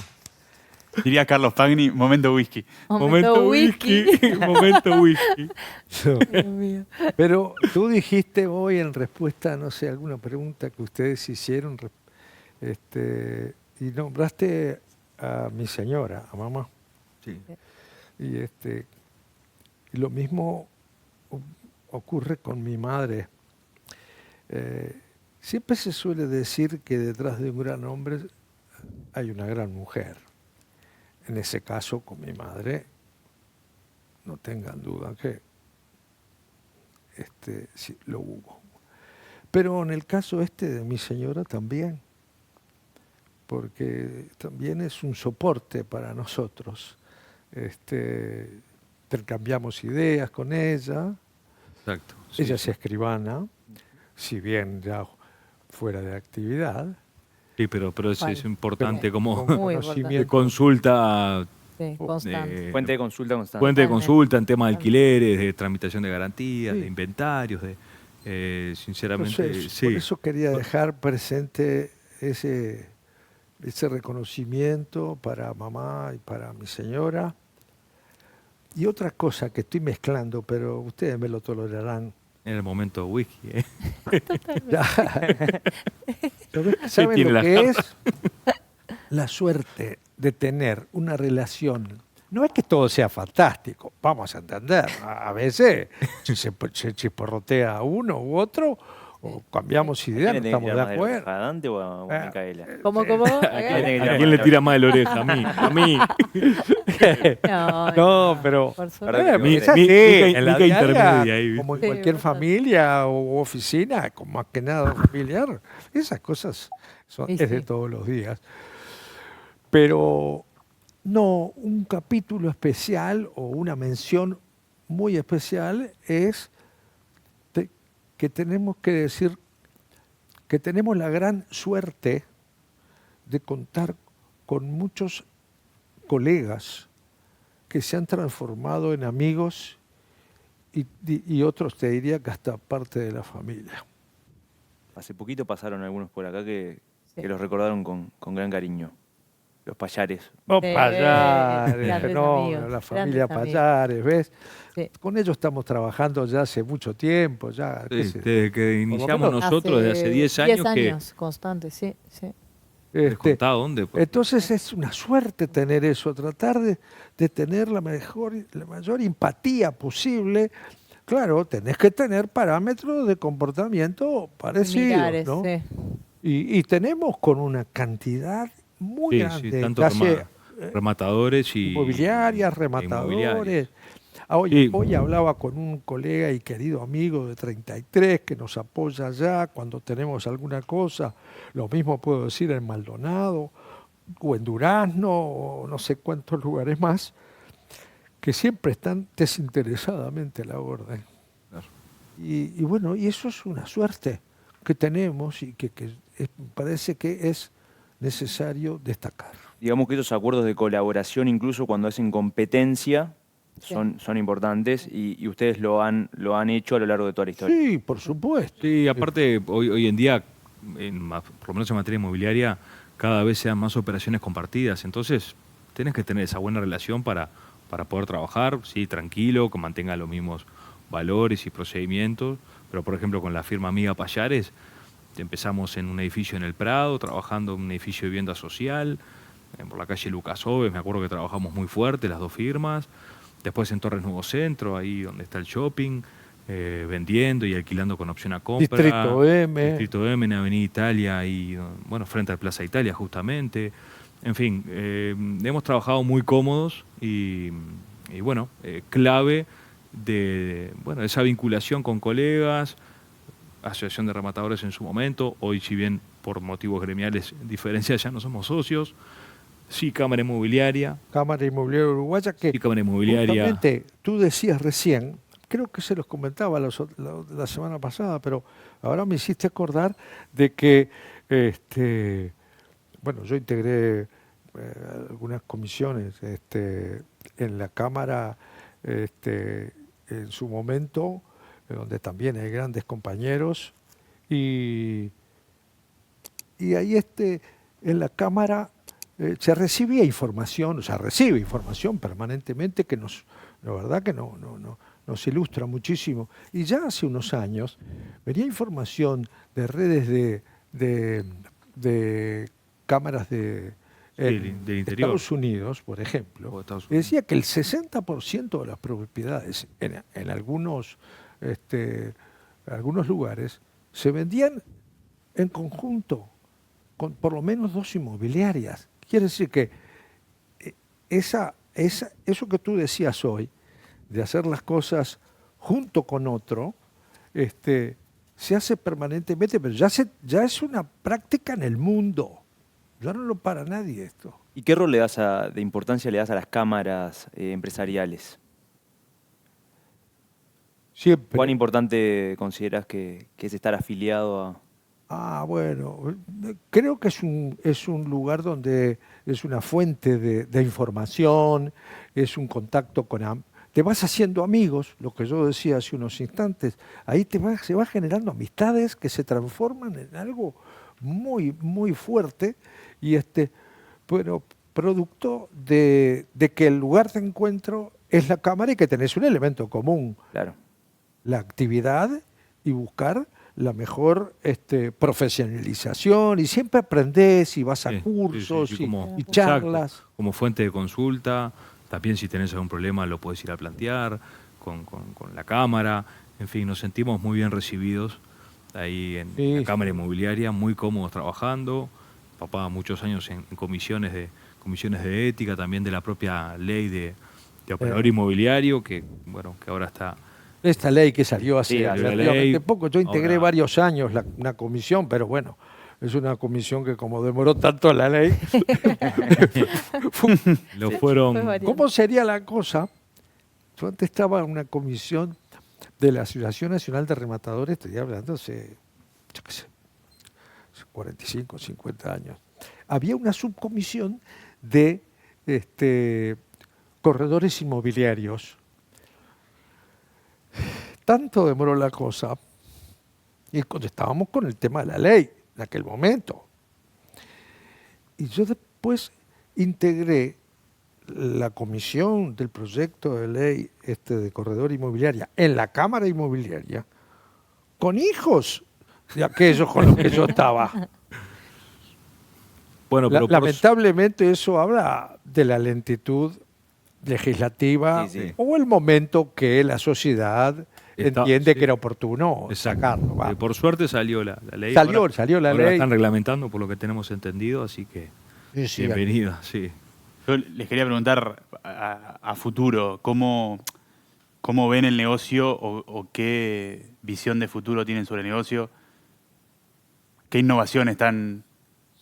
Diría Carlos Pagni, momento whisky. Momento whisky. Momento whisky. No. Dios mío. Pero tú dijiste hoy en respuesta a, no sé, alguna pregunta que ustedes hicieron, y nombraste a mi señora, a mamá. Sí. Y lo mismo ocurre con mi madre. Siempre se suele decir que detrás de un gran hombre hay una gran mujer. En ese caso, con mi madre, no tengan duda que sí, lo hubo. Pero en el caso de mi señora también, porque también es un soporte para nosotros. Intercambiamos ideas con ella. Exacto. Sí, Ella sí. es escribana, si bien ya fuera de actividad. Sí, pero es Vale. importante Pero como con Muy conocimiento. de consulta, Sí, constante. Fuente de consulta constante. fuente de Totalmente. consulta en temas de alquileres, de tramitación de garantías, Sí. de inventarios, sinceramente, Entonces, sí. por eso quería dejar presente ese reconocimiento para mamá y para mi señora. Y otra cosa que estoy mezclando, pero ustedes me lo tolerarán. En el momento whisky, ¿eh? ¿Saben tiene lo la que es? La suerte de tener una relación. No es que todo sea fantástico, vamos a entender. A veces se chisporrotea uno u otro, o cambiamos ideas, no estamos de acuerdo. ¿A Dante o a Micaela? ¿Cómo? ¿A quién le tira más de la oreja? A mí. A mí. No, pero Por suerte. es así, Mica en la intermedia diaria, ahí, ¿viste? como en Sí, cualquier verdad. familia o oficina, como más que nada familiar, esas cosas Y es de sí. todos los días. Pero no, un capítulo especial o una mención muy especial es que tenemos que decir que tenemos la gran suerte de contar con muchos colegas que se han transformado en amigos y otros te diría que hasta parte de la familia. Hace poquito pasaron algunos por acá que Sí. los recordaron con gran cariño. Los Payares. No, Sí, Payares, grandes no, amigos, la familia grandes amigos. Payares, ¿ves? Sí. Con ellos estamos trabajando ya hace mucho tiempo, ya, qué Sí, sé. desde que iniciamos menos nosotros, desde hace 10 años, 10 años, constante, sí. ¿Les contaba dónde? Entonces es una suerte tener eso, tratar de tener la mayor empatía posible. Claro, tenés que tener parámetros de comportamiento parecidos, Similares, ¿no? sí. Y tenemos con una cantidad muy Sí, grande, sí, tanto casi, rematadores y inmobiliarias, e rematadores. inmobiliarias. Hoy Sí. hablaba con un colega y querido amigo de 33 que nos apoya allá cuando tenemos alguna cosa. Lo mismo puedo decir en Maldonado o en Durazno o no sé cuántos lugares más, que siempre están desinteresadamente a la orden. Claro. Y bueno, y eso es una suerte que tenemos y que parece que es necesario destacar. Digamos que esos acuerdos de colaboración, incluso cuando hacen competencia, Sí. son importantes y ustedes lo han hecho a lo largo de toda la historia. Sí, por supuesto. Sí, aparte, hoy en día, por lo menos en materia inmobiliaria, cada vez se dan más operaciones compartidas. Entonces, tenés que tener esa buena relación para poder trabajar, sí, tranquilo, que mantenga los mismos valores y procedimientos. Pero, por ejemplo, con la firma amiga Payares, empezamos en un edificio en el Prado, trabajando en un edificio de vivienda social, por la calle Lucas Oves, me acuerdo que trabajamos muy fuerte, las dos firmas. Después en Torres Nuevo Centro, ahí donde está el shopping, vendiendo y alquilando con opción a compra. Distrito M. Distrito M, en Avenida Italia y, bueno, frente al Plaza Italia justamente. En fin, hemos trabajado muy cómodos y bueno, clave de esa vinculación con colegas, asociación de rematadores en su momento. Hoy, si bien por motivos gremiales diferenciados ya no somos socios, sí Cámara Inmobiliaria. Cámara Inmobiliaria Uruguaya, que Sí, Cámara Inmobiliaria. justamente tú decías recién, creo que se los comentaba la semana pasada, pero ahora me hiciste acordar de que, bueno, yo integré algunas comisiones en la Cámara en su momento, donde también hay grandes compañeros, y ahí en la Cámara se recibía información, o sea, recibe información permanentemente que la verdad que nos ilustra muchísimo. Y ya hace unos años venía información de redes de cámaras del interior. Estados Unidos, por ejemplo, O Estados que Unidos. decía que el 60% de las propiedades en algunos lugares se vendían en conjunto, con por lo menos 2 inmobiliarias. Quiere decir que eso que tú decías hoy, de hacer las cosas junto con otro, se hace permanentemente, pero ya es una práctica en el mundo. Ya no lo para nadie esto. ¿Y qué rol de importancia le das a las cámaras empresariales? Siempre. ¿Cuán importante consideras que es estar afiliado a...? Bueno, creo que es un lugar donde es una fuente de información, es un contacto te vas haciendo amigos, lo que yo decía hace unos instantes, ahí se va generando amistades que se transforman en algo muy, muy fuerte y pero producto de que el lugar de encuentro es la cámara y que tenés un elemento común, Claro. la actividad y buscar la mejor profesionalización y siempre aprendés y vas a Sí, cursos sí, como- y exacto, charlas. como fuente de consulta. También si tenés algún problema lo podés ir a plantear con la Cámara. En fin, nos sentimos muy bien recibidos ahí en Sí, la sí. Cámara Inmobiliaria, muy cómodos trabajando. Papá muchos años en comisiones de ética, también de la propia ley de operador inmobiliario, que bueno, que ahora está... Esta ley que salió hace Sí, relativamente ley. poco, yo integré Ahora- varios años una comisión, pero bueno, es una comisión que como demoró tanto la ley, Lo Fue fueron... variante. ¿cómo sería la cosa? Yo antes estaba en una comisión de la Asociación Nacional de Rematadores, estoy hablando hace, yo qué sé, 45, 50 años. Había una subcomisión de corredores inmobiliarios. Tanto demoró la cosa, y cuando estábamos con el tema de la ley, en aquel momento. Y yo después integré la comisión del proyecto de ley de corredor inmobiliaria en la Cámara Inmobiliaria con hijos de aquellos con los que yo estaba. Bueno, pero por- Lamentablemente eso habla de la lentitud legislativa Sí, sí. o el momento que la sociedad entiende sí. que era oportuno Exacto. sacarlo. Va. Por suerte salió la ley. Salió la ahora ley. están reglamentando por lo que tenemos entendido, así que Sí, sí, bienvenida, sí. Yo les quería preguntar a futuro, ¿cómo ven el negocio o qué visión de futuro tienen sobre el negocio? ¿Qué innovación están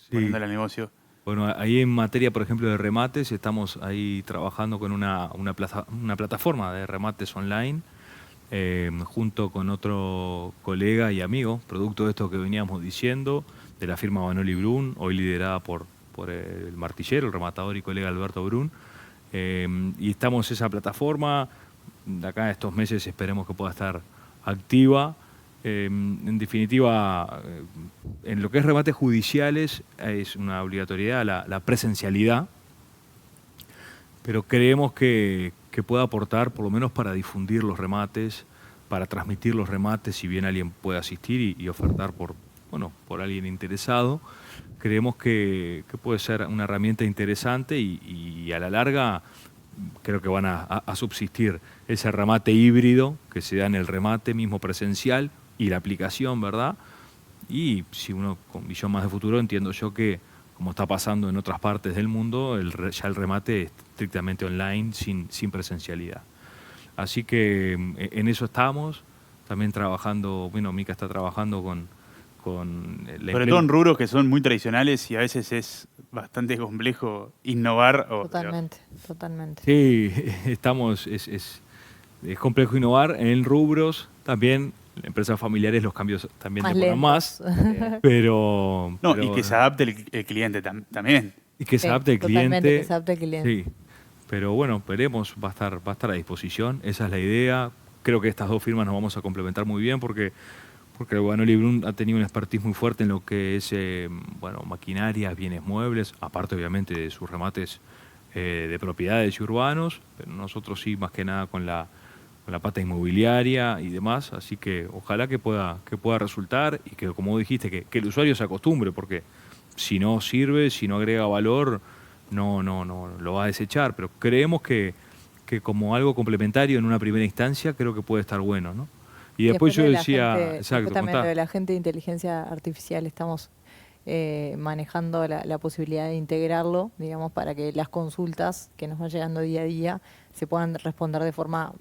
poniendo al negocio? Bueno, ahí en materia, por ejemplo, de remates, estamos ahí trabajando con una plataforma de remates online, junto con otro colega y amigo, producto de esto que veníamos diciendo, de la firma Vanoli Brun, hoy liderada por el martillero, el rematador y colega Alberto Brun. Y estamos en esa plataforma, de acá a estos meses esperemos que pueda estar activa. En definitiva, en lo que es remates judiciales es una obligatoriedad la presencialidad, pero creemos que pueda aportar por lo menos para difundir los remates, para transmitir los remates, si bien alguien puede asistir y ofertar por alguien interesado. Creemos que puede ser una herramienta interesante y a la larga creo que van a subsistir ese remate híbrido que se da en el remate mismo presencial y la aplicación, ¿verdad? Y si uno con visión más de futuro, entiendo yo que, como está pasando en otras partes del mundo, ya el remate es estrictamente online, sin presencialidad. Así que en eso estamos, también trabajando, bueno, Mica está trabajando con Sobre todo en rubros que son muy tradicionales y a veces es bastante complejo innovar. Totalmente. Sí, es complejo innovar en rubros también. En empresas familiares los cambios también Más demoran más, lentos. pero... Y que se adapte el cliente también. Y que se Sí, adapte el totalmente, cliente. que se adapte el cliente. Sí, pero bueno, veremos, va a estar a disposición, esa es la idea. creo que estas dos firmas nos vamos a complementar muy bien porque Banoli Bruun ha tenido una expertise muy fuerte en lo que es maquinarias, bienes muebles, aparte obviamente de sus remates de propiedades y urbanos, pero nosotros sí, más que nada con la pata inmobiliaria y demás, así que ojalá que pueda resultar y que, como dijiste, que el usuario se acostumbre, porque si no sirve, si no agrega valor, no lo va a desechar, pero creemos que como algo complementario en una primera instancia, creo que puede estar bueno, ¿no? Y después yo decía, exacto, también contá. lo de la gente de inteligencia artificial, estamos manejando la posibilidad de integrarlo, digamos, para que las consultas que nos van llegando día a día se puedan responder de forma,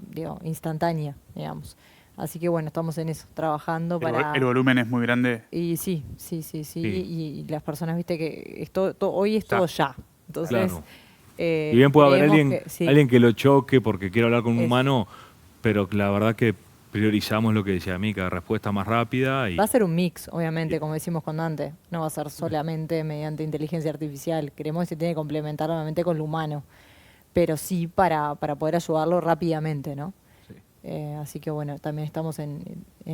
instantánea, digamos. Así que bueno, estamos en eso, trabajando para... El volumen es muy grande. Y sí. Y las personas, viste que hoy es todo ya. Entonces, claro. Y bien puede haber alguien que lo choque porque quiere hablar con un humano, pero la verdad que priorizamos lo que decía Mica, respuesta más rápida. Va a ser un mix, obviamente, como decimos cuando antes. No va a ser solamente mediante inteligencia artificial. Creemos que se tiene que complementar obviamente con lo humano, pero sí para poder ayudarlo rápidamente, ¿no? Sí. Así que bueno, también estamos en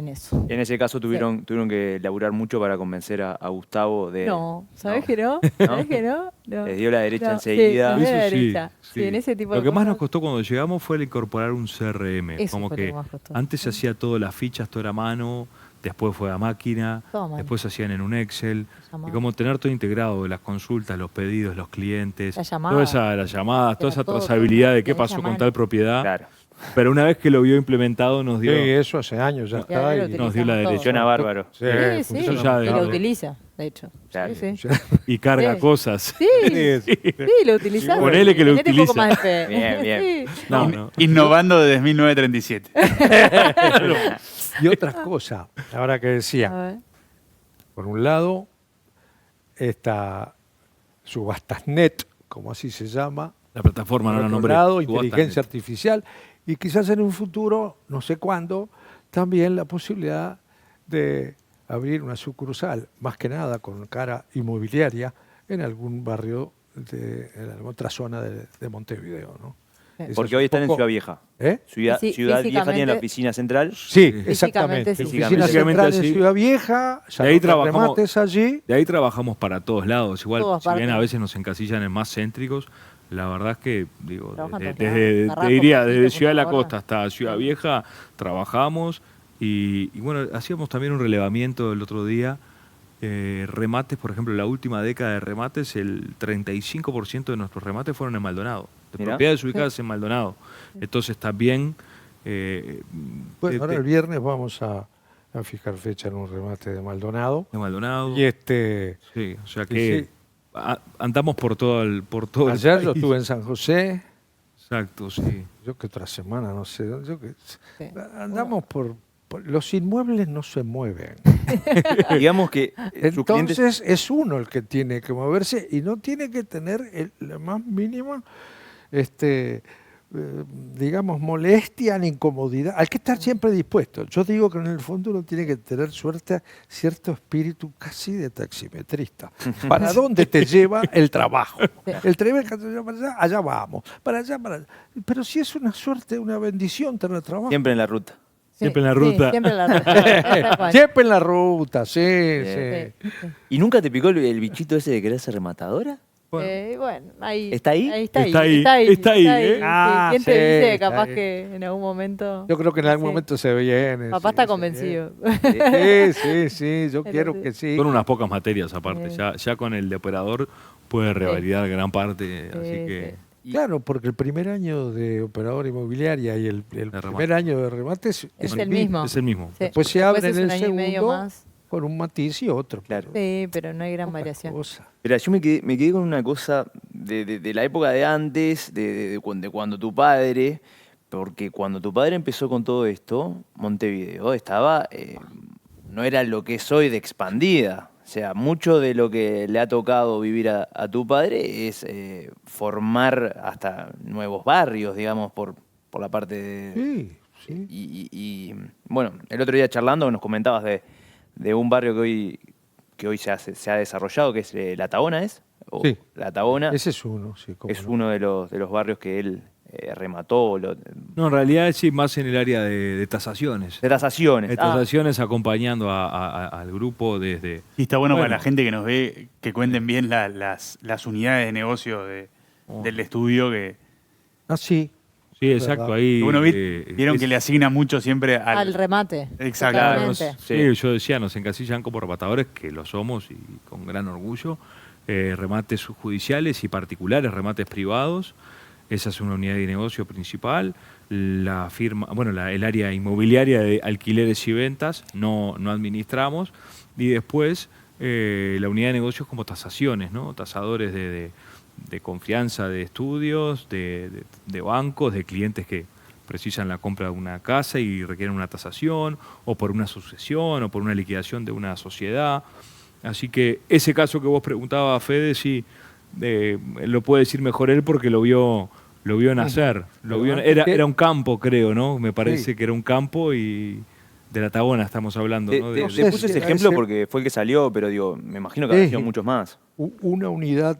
eso. En ese caso tuvieron que laburar mucho para convencer a Gustavo de... No, ¿sabés que no? ¿No? ¿Sabés que no? No. Les dio la derecha No, enseguida. sí, Eso la sí, derecha. sí. Sí, en ese tipo lo de que más cosas. nos costó cuando llegamos fue el incorporar un CRM. Eso Como fue que lo que más costó. antes se hacía todo las fichas, todo era a mano, después fue a máquina, Todo a mano. después se hacían en un Excel. Llamada. Y como tener todo integrado, las consultas, los pedidos, los clientes, Las llamadas. las llamadas, toda esa Todo, trazabilidad de todo, qué la pasó con llamada. tal propiedad. Claro. Pero una vez que lo vio implementado nos Sí, dio... eso hace años ya Y ahora está. lo y- nos dio la utilizamos todo. derecha. Suena bárbaro. Sí, funciona Eso ya y de- lo utiliza, de hecho. Claro. Sí. Y carga Sí. cosas. Sí, lo utiliza. Ponele que lo Tenete un poco utiliza. más de fe. Bien, bien. Sí. No. Innovando desde 1937. Y otra cosa, ahora que decía, A ver. por un lado, esta Subastasnet, como así se llama, La plataforma no por la otro nombré. lado, Subasta inteligencia Net. artificial, y quizás en un futuro, no sé cuándo, también la posibilidad de abrir una sucursal, más que nada con cara inmobiliaria, en algún barrio, en alguna otra zona de Montevideo, ¿no? Sí. Ese Porque es hoy un están en poco- Ciudad Vieja. ¿Eh? Ciudad Vieja tiene la físicamente- oficina central. Sí, Físicamente exactamente. sí. Oficina Físicamente central en sí. Ciudad Vieja, De ahí salón de trabajamos- remates allí. De ahí trabajamos para todos lados. Igual, Todas si bien partes. a veces nos encasillan en más céntricos, la verdad es que, digo, Trabajan todos desde, lados. te diría, Carrasco, desde Poquito, Ciudad de la Punta Gorda. Costa hasta Ciudad Vieja trabajamos y bueno, hacíamos también un relevamiento el otro día. Remates, por ejemplo, la última década de remates, el 35% de nuestros remates fueron en Maldonado, de Mirá. propiedades ubicadas en Maldonado. Entonces también... Bueno, ahora el viernes vamos a fijar fecha en un remate de Maldonado. de Maldonado. Y Sí, o sea Sí, que sí. andamos por todo el ayer yo país. estuve en San José, Exacto, sí. yo que otra semana, no sé, Sí. andamos por los inmuebles no se mueven. Digamos que sus clientes... Entonces es uno el que tiene que moverse y no tiene que tener la más mínima, digamos, molestia ni incomodidad. Hay que estar siempre dispuesto. Yo digo que en el fondo uno tiene que tener cierto espíritu casi de taximetrista. ¿Para dónde te lleva el trabajo? Sí. El tren que te lleva para allá vamos. Para allá. Pero si es una suerte, una bendición tener trabajo. Siempre en la ruta. Siempre en la ruta. Siempre en la ruta. Tal cual. Siempre en la ruta, sí, Bien. sí. Sí. ¿Y nunca te picó el bichito ese de querer ser rematadora? Bueno, ahí. ¿Está ahí? Está Está ahí. ahí, está ahí, ¿eh? Sí. Ah, ¿Quién te sí, dice está capaz ahí. que en algún momento... Yo creo que en algún Sí. momento se viene. Papá sí, está se convencido. Sí, yo Pero quiero sí. que sí. Son unas pocas materias aparte. Sí. Ya con el de operador puede revalidar gran parte. Así Sí, que sí. Claro, porque el primer año de operadora inmobiliaria y el remate. primer año de remates Es el mismo. es el mismo. Sí. Después se Después abre es en un el año y medio segundo más. con un matiz y otro. Claro. Sí, pero no hay gran Pocas variación. cosas. Pero yo me quedé con una cosa de la época de antes, de cuando tu padre, porque cuando tu padre empezó con todo esto, Montevideo estaba, no era lo que es hoy de expandida. O sea, mucho de lo que le ha tocado vivir a tu padre es formar hasta nuevos barrios, digamos, por la parte de... Sí, sí. Y, bueno, el otro día charlando nos comentabas de un barrio que hoy se ha desarrollado, que es La Tabona, ¿es? O Sí. La Tabona Ese es uno, sí. cómo es no. uno de los barrios que él remató, No, en realidad sí, más en el área de tasaciones. de tasaciones. De tasaciones acompañando al grupo desde... Y está bueno, para Bueno. la gente que nos ve, que cuenten bien las unidades de negocio del estudio, que Ah, sí, Sí, es exacto. verdad. Ahí, bueno, vieron que le asignan mucho siempre Al remate. Exacto. Claro, Totalmente. Sí. yo decía, nos encasillan como rematadores, que lo somos y con gran orgullo. Remates judiciales y particulares, remates privados. Esa es una unidad de negocio principal. La firma, bueno, el área inmobiliaria de alquileres y ventas no administramos. Y después la unidad de negocios como tasaciones, ¿no? Tasadores de confianza de estudios, de bancos, de clientes que precisan la compra de una casa y requieren una tasación, o por una sucesión, o por una liquidación de una sociedad. Así que ese caso que vos preguntabas, Fede, sí, lo puede decir mejor él porque lo vio nacer. Pero antes Era un campo, creo, ¿no? Me parece Sí. que era un campo y de la Tabona estamos hablando, ¿no? Te No sé puse si ese era ejemplo ese- porque fue el que salió, pero digo, me imagino que habrá sido muchos más. Una unidad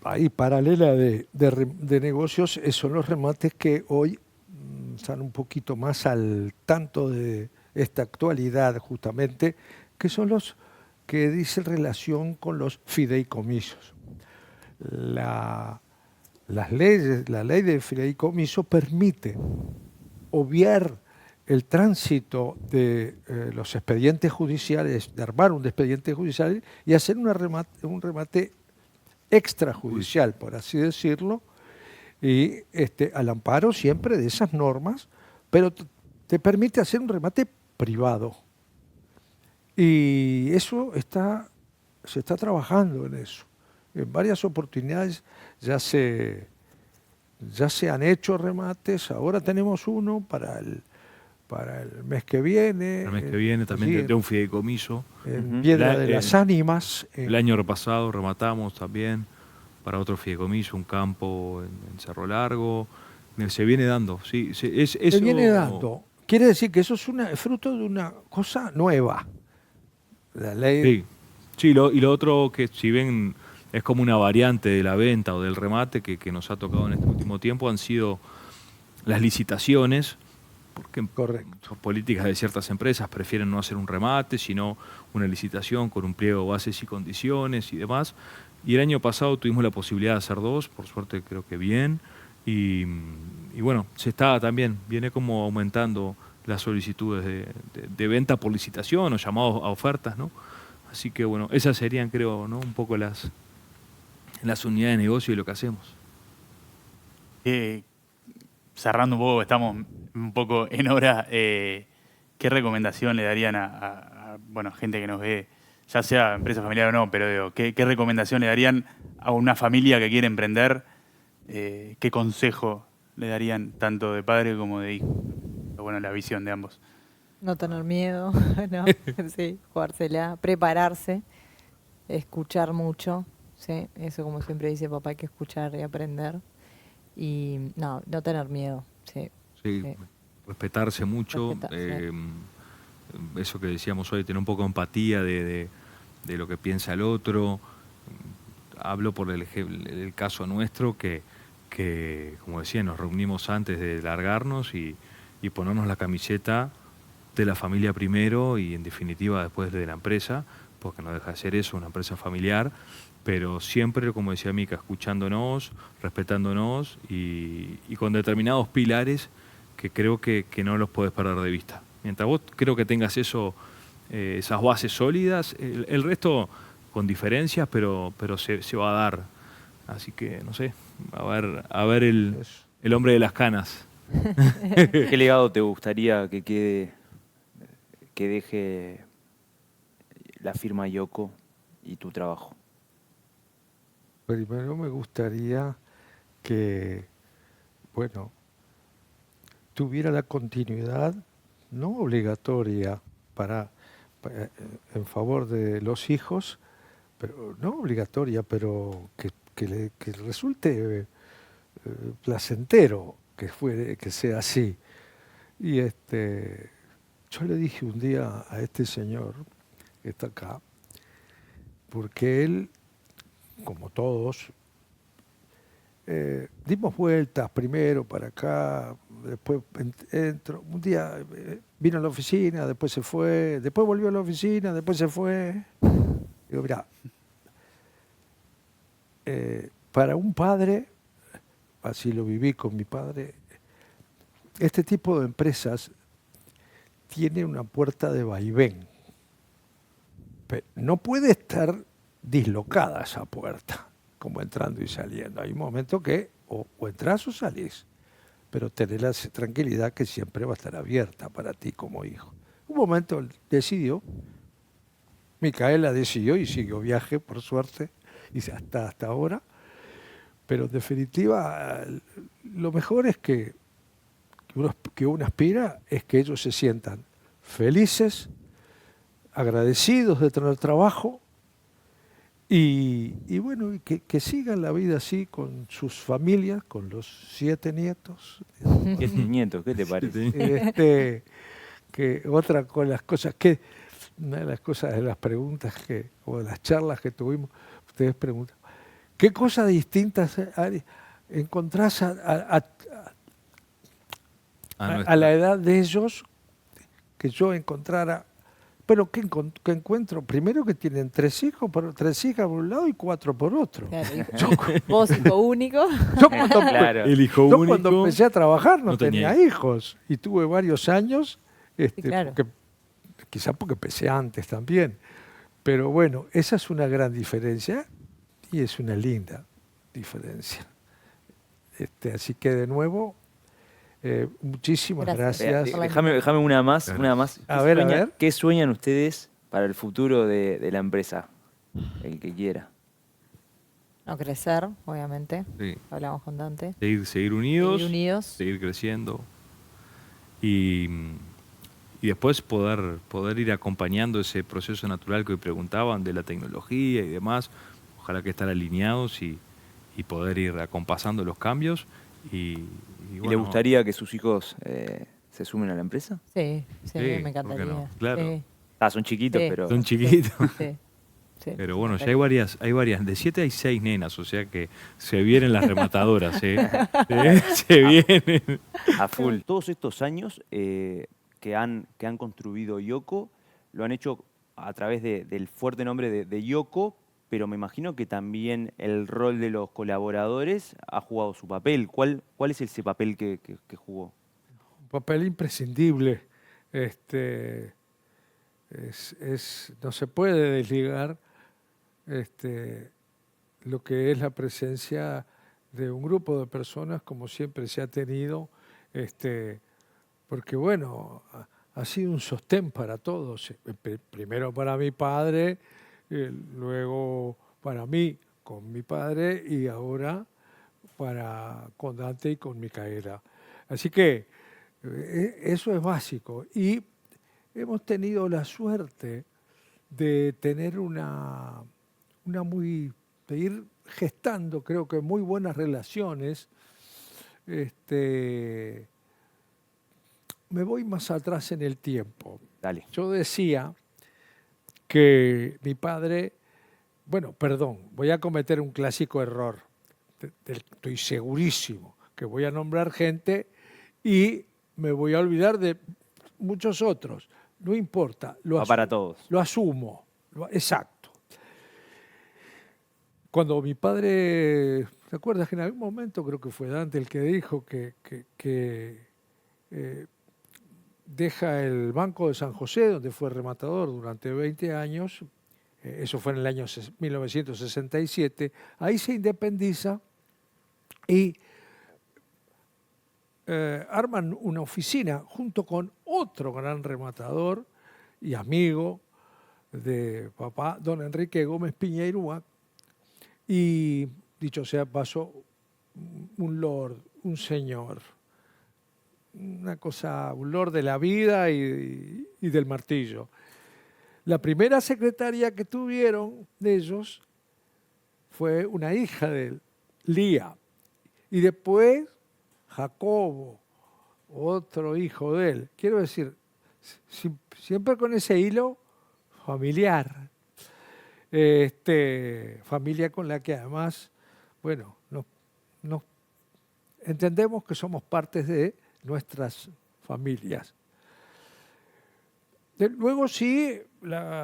ahí paralela de negocios son los remates que hoy están un poquito más al tanto de esta actualidad justamente, que son los que dicen relación con los fideicomisos. La, la ley de fideicomiso permite obviar el tránsito de los expedientes judiciales, de armar un expediente judicial y hacer un remate extrajudicial, por así decirlo, y al amparo siempre de esas normas, pero te permite hacer un remate privado. Y eso se está trabajando en eso. En varias oportunidades ya se han hecho remates, ahora tenemos uno para el mes que viene. El mes que viene también allí de un fideicomiso. en Ujú. Piedra de las Ánimas. El año pasado rematamos también para otro fideicomiso, un campo en Cerro Largo. Se viene dando, sí. Se Eso, viene dando. Quiere decir que eso es fruto de una cosa nueva. La ley. Sí, sí, y lo otro que si bien es como una variante de la venta o del remate que nos ha tocado en este último tiempo, han sido las licitaciones, porque Correcto. por políticas de ciertas empresas prefieren no hacer un remate, sino una licitación con un pliego de bases y condiciones y demás. Y el año pasado tuvimos la posibilidad de hacer dos, por suerte creo que bien. Y bueno, se está también, viene como aumentando las solicitudes de venta por licitación o llamados a ofertas, ¿no? Así que bueno, esas serían, creo, ¿no? Un poco las unidades de negocio y lo que hacemos. cerrando un poco, estamos un poco en hora, ¿qué recomendación le darían bueno, gente que nos ve, ya sea empresa familiar o no, pero digo, ¿qué recomendación le darían a una familia que quiere emprender? ¿Qué consejo le darían tanto de padre como de hijo? Bueno, la visión de ambos. No tener miedo, ¿no? Sí, jugársela, prepararse, escuchar mucho, ¿sí? Eso como siempre dice papá, hay que escuchar y aprender. Y no tener miedo, sí. Sí, Sí. respetarse mucho. Respetarse. Eso que decíamos hoy, tener un poco de empatía de lo que piensa el otro. Hablo por el caso nuestro que, como decía, nos reunimos antes de largarnos y ponernos la camiseta de la familia primero y en definitiva después de la empresa, porque no deja de ser eso, una empresa familiar, pero siempre, como decía Mica, escuchándonos, respetándonos y con determinados pilares que creo que no los podés perder de vista. Mientras vos creo que tengas eso, esas bases sólidas, el resto con diferencias, pero se va a dar. Así que, no sé, a ver el hombre de las canas. ¿Qué legado te gustaría que quede, que deje la firma Yoko y tu trabajo? Primero me gustaría que, bueno, tuviera la continuidad, no obligatoria en favor de los hijos, pero no obligatoria, pero que resulte placentero que sea así. Y yo le dije un día a este señor que está acá, porque él, como todos, dimos vueltas primero para acá, después entro. Un día vino a la oficina, después se fue, después volvió a la oficina, después se fue. Digo, mirá, para un padre, así lo viví con mi padre, este tipo de empresas tiene una puerta de vaivén. No puede estar dislocada esa puerta, como entrando y saliendo. Hay un momento que o entras o salís, pero tener la tranquilidad que siempre va a estar abierta para ti como hijo. Un momento él decidió, Micaela decidió y siguió viaje, por suerte, y hasta ahora. Pero en definitiva, lo mejor es que uno aspira es que ellos se sientan felices, agradecidos de tener trabajo y bueno, y que sigan la vida así con sus familias, con los 7 nietos. 7 nietos, ¿qué te parece? Que una de las cosas de las preguntas o de las charlas que tuvimos, ustedes preguntan, ¿qué cosas distintas encontrás a la edad de ellos que yo encontrara? Pero ¿qué encuentro? Primero que tienen 3 hijos, 3 hijas por un lado y 4 por otro. Claro, vos hijo único. Claro. El hijo Yo único. cuando empecé a trabajar no tenía tenía hijos y tuve varios años, claro. quizá porque empecé antes también. Pero bueno, esa es una gran diferencia y es una linda diferencia. Así que de nuevo, muchísimas gracias. Déjame una más. A ver. ¿Qué sueñan ustedes para el futuro de la empresa? El que quiera. No, crecer, obviamente. Sí. Hablamos con Dante. Seguir unidos, Seguir unidos. seguir creciendo y después poder ir acompañando ese proceso natural que hoy preguntaban de la tecnología y demás. Ojalá que estar alineados y poder ir acompasando los cambios. ¿Y le gustaría que sus hijos se sumen a la empresa? Sí, Sí, me ¿por qué encantaría. no? Claro. Sí, Son chiquitos, Sí. pero... Son chiquitos. sí, Pero bueno, ya hay varias. De 7 hay 6 nenas, o sea que se vienen las rematadoras, ¿eh? Se vienen. A full. Todos estos años que han construido Yoco, lo han hecho a través del fuerte nombre de Yoco, pero me imagino que también el rol de los colaboradores ha jugado su papel. ¿Cuál es ese papel que jugó? Un papel imprescindible. No se puede desligar lo que es la presencia de un grupo de personas como siempre se ha tenido, porque bueno, ha sido un sostén para todos, primero para mi padre, luego para mí con mi padre y ahora con Dante y con Micaela. Així que eso es básico y hemos tenido la suerte de tener de ir gestando, creo que muy buenas relaciones. Me voy más atrás en el tiempo. Dale. Yo decía que mi padre, voy a cometer un clásico error. Estoy segurísimo que voy a nombrar gente y me voy a olvidar de muchos otros. No importa. Para todos. Lo asumo. Exacto. Cuando mi padre, ¿te acuerdas que en algún momento creo que fue Dante el que dijo que deja el Banco de San José, donde fue rematador durante 20 años, eso fue en el año 1967, ahí se independiza y arman una oficina junto con otro gran rematador y amigo de papá, don Enrique Gómez Piñeirúa, y dicho sea paso, un lord, un señor, un lord de la vida y del martillo. La primera secretaria que tuvieron de ellos fue una hija de él, Lía, y después Jacobo, otro hijo de él. Quiero decir, siempre con ese hilo familiar. Familia con la que además, nos entendemos que somos partes de nuestras familias. Luego sí,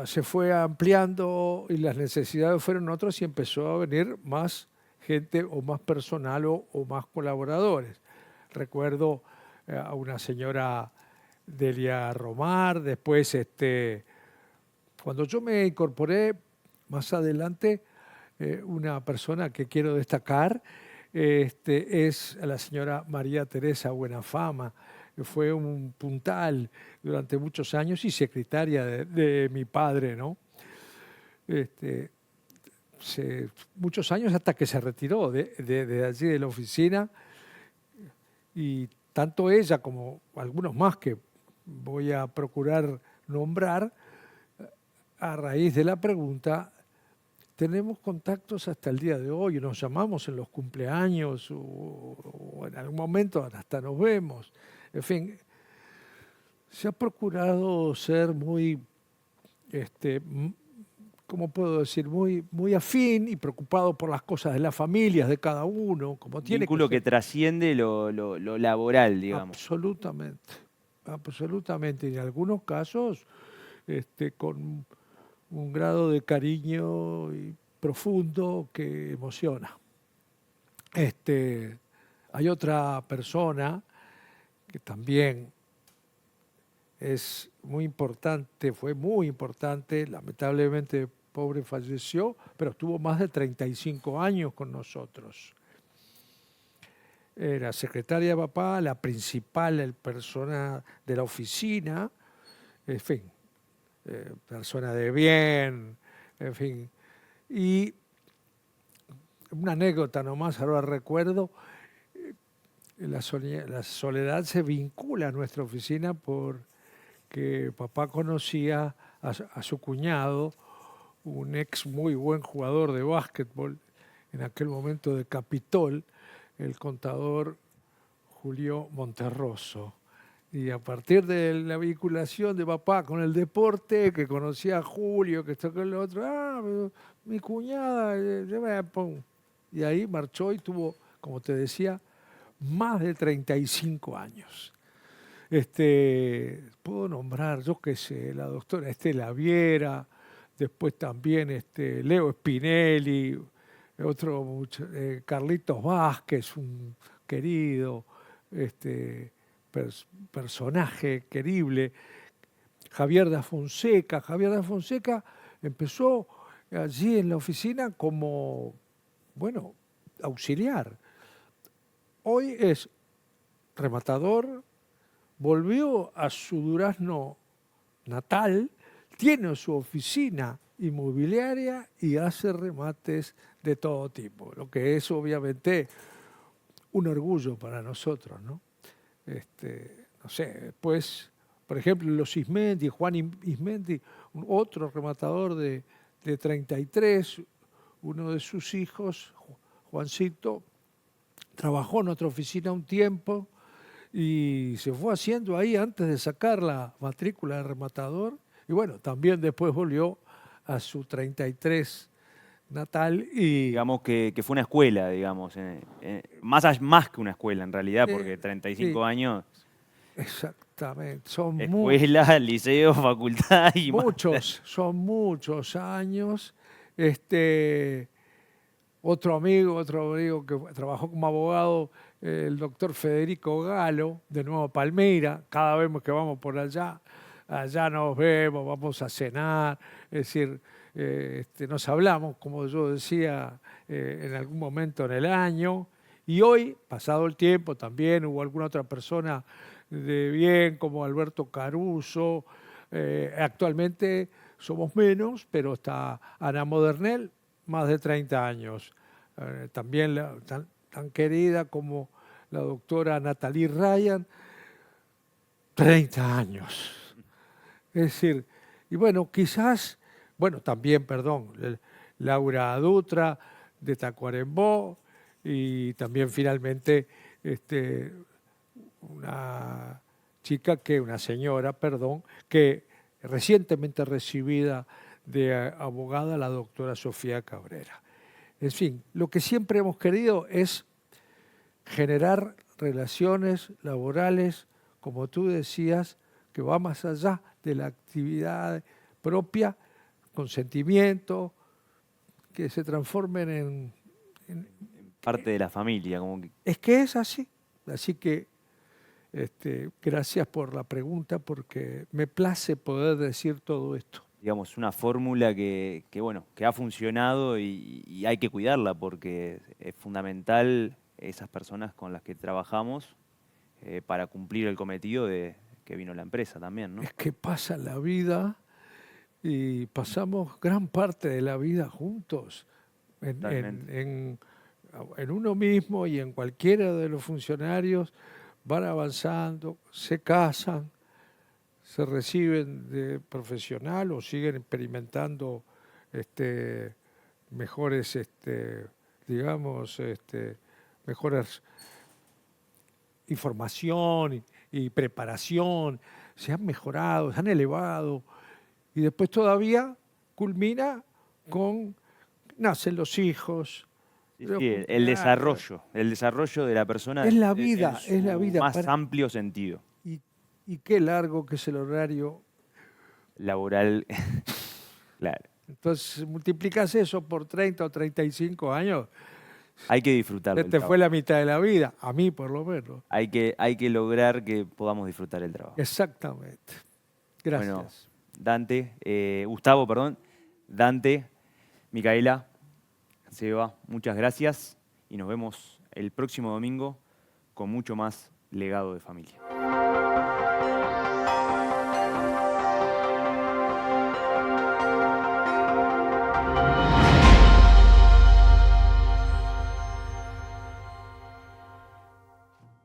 se fue ampliando y las necesidades fueron otras y empezó a venir más gente o más personal o más colaboradores. Recuerdo a una señora Delia Romar, después cuando yo me incorporé más adelante, una persona que quiero destacar es la señora María Teresa Buenafama, que fue un puntal durante muchos años y secretaria de mi padre, ¿no? Muchos años hasta que se retiró de allí de la oficina, y tanto ella como algunos más que voy a procurar nombrar, a raíz de la pregunta, tenemos contactos hasta el día de hoy, nos llamamos en los cumpleaños o en algún momento hasta nos vemos. En fin, se ha procurado ser muy, ¿cómo puedo decir? Muy afín y preocupado por las cosas de las familias de cada uno. Como Un tiene vínculo que ser. trasciende lo laboral, digamos. Absolutamente, absolutamente. Y en algunos casos con un grado de cariño profundo que emociona. Hay otra persona que también es muy importante, fue muy importante, lamentablemente pobre falleció, pero estuvo más de 35 años con nosotros. Era secretaria de papá, la principal persona de la oficina, en fin, persona de bien, en fin. Y una anécdota nomás, ahora recuerdo, la Soledad se vincula a nuestra oficina porque papá conocía a su cuñado, un ex muy buen jugador de básquetbol, en aquel momento de Capitol, el contador Julio Monterroso. Y a partir de la vinculación de papá con el deporte, que conocía a Julio, que esto que el otro, mi cuñada, pum. Y ahí marchó y tuvo, como te decía, más de 35 años. Puedo nombrar, yo qué sé, la doctora Estela Viera, después también Leo Spinelli, Carlitos Vázquez, un querido personaje querible, Javier da Fonseca. Javier da Fonseca empezó allí en la oficina como, bueno, auxiliar. Hoy es rematador, volvió a su Durazno natal, tiene su oficina inmobiliaria y hace remates de todo tipo, lo que es obviamente un orgullo para nosotros, ¿no? No sé, después, por ejemplo, los Ismendi, Juan Ismendi, otro rematador de 33, uno de sus hijos, Juancito, trabajó en otra oficina un tiempo y se fue haciendo ahí antes de sacar la matrícula de rematador. Y bueno, también después volvió a su 33 natal y... Digamos que fue una escuela, digamos. Más que una escuela, en realidad, porque 35 sí, años... Exactamente. Son Escuela, liceo, facultad y son muchos años. Otro amigo que trabajó como abogado, el doctor Federico Galo, de Nueva Palmira. Cada vez que vamos por allá nos vemos, vamos a cenar. Es decir, nos hablamos, como yo decía, en algún momento en el año. Y hoy, pasado el tiempo, también hubo alguna otra persona de bien, como Alberto Caruso. Actualmente somos menos, pero está Ana Modernel, más de 30 años. También tan querida como la doctora Nathalie Ryan, 30 años. Es decir, y bueno, quizás, bueno, también, perdón, Laura Dutra de Tacuarembó, y también finalmente una señora, que recientemente recibida de abogada, la doctora Sofía Cabrera. En fin, lo que siempre hemos querido es generar relaciones laborales, como tú decías, que va más allá de la actividad propia, con sentimiento, que se transformen en Parte de la familia, como que es que es así. Así que gracias por la pregunta, porque me place poder decir todo esto. digamos, una fórmula bueno, que ha funcionado y hay que cuidarla porque es fundamental esas personas con las que trabajamos para cumplir el cometido de que vino la empresa también, ¿no? Es que pasa la vida y pasamos gran parte de la vida juntos, Totalmente. en uno mismo y en cualquiera de los funcionarios. Van avanzando, se casan, se reciben de profesional o siguen experimentando mejores, digamos, mejores información y preparación, se han mejorado, se han elevado y después todavía culmina con nacen los hijos. Sí, los sí, cumpleaños. el desarrollo de la persona Es la en vida, su es la vida. más amplio sentido Y, y qué largo que es el horario. laboral, claro. Entonces, multiplicas eso por 30 o 35 años, Hay que disfrutar ya del te fue trabajo. la mitad de la vida, a mí por lo menos. Hay que lograr que podamos disfrutar el trabajo. Exactamente. Gracias. Bueno, Gustavo, perdón, Dante, Micaela, Seba, muchas gracias y nos vemos el próximo domingo con mucho más legado de familia.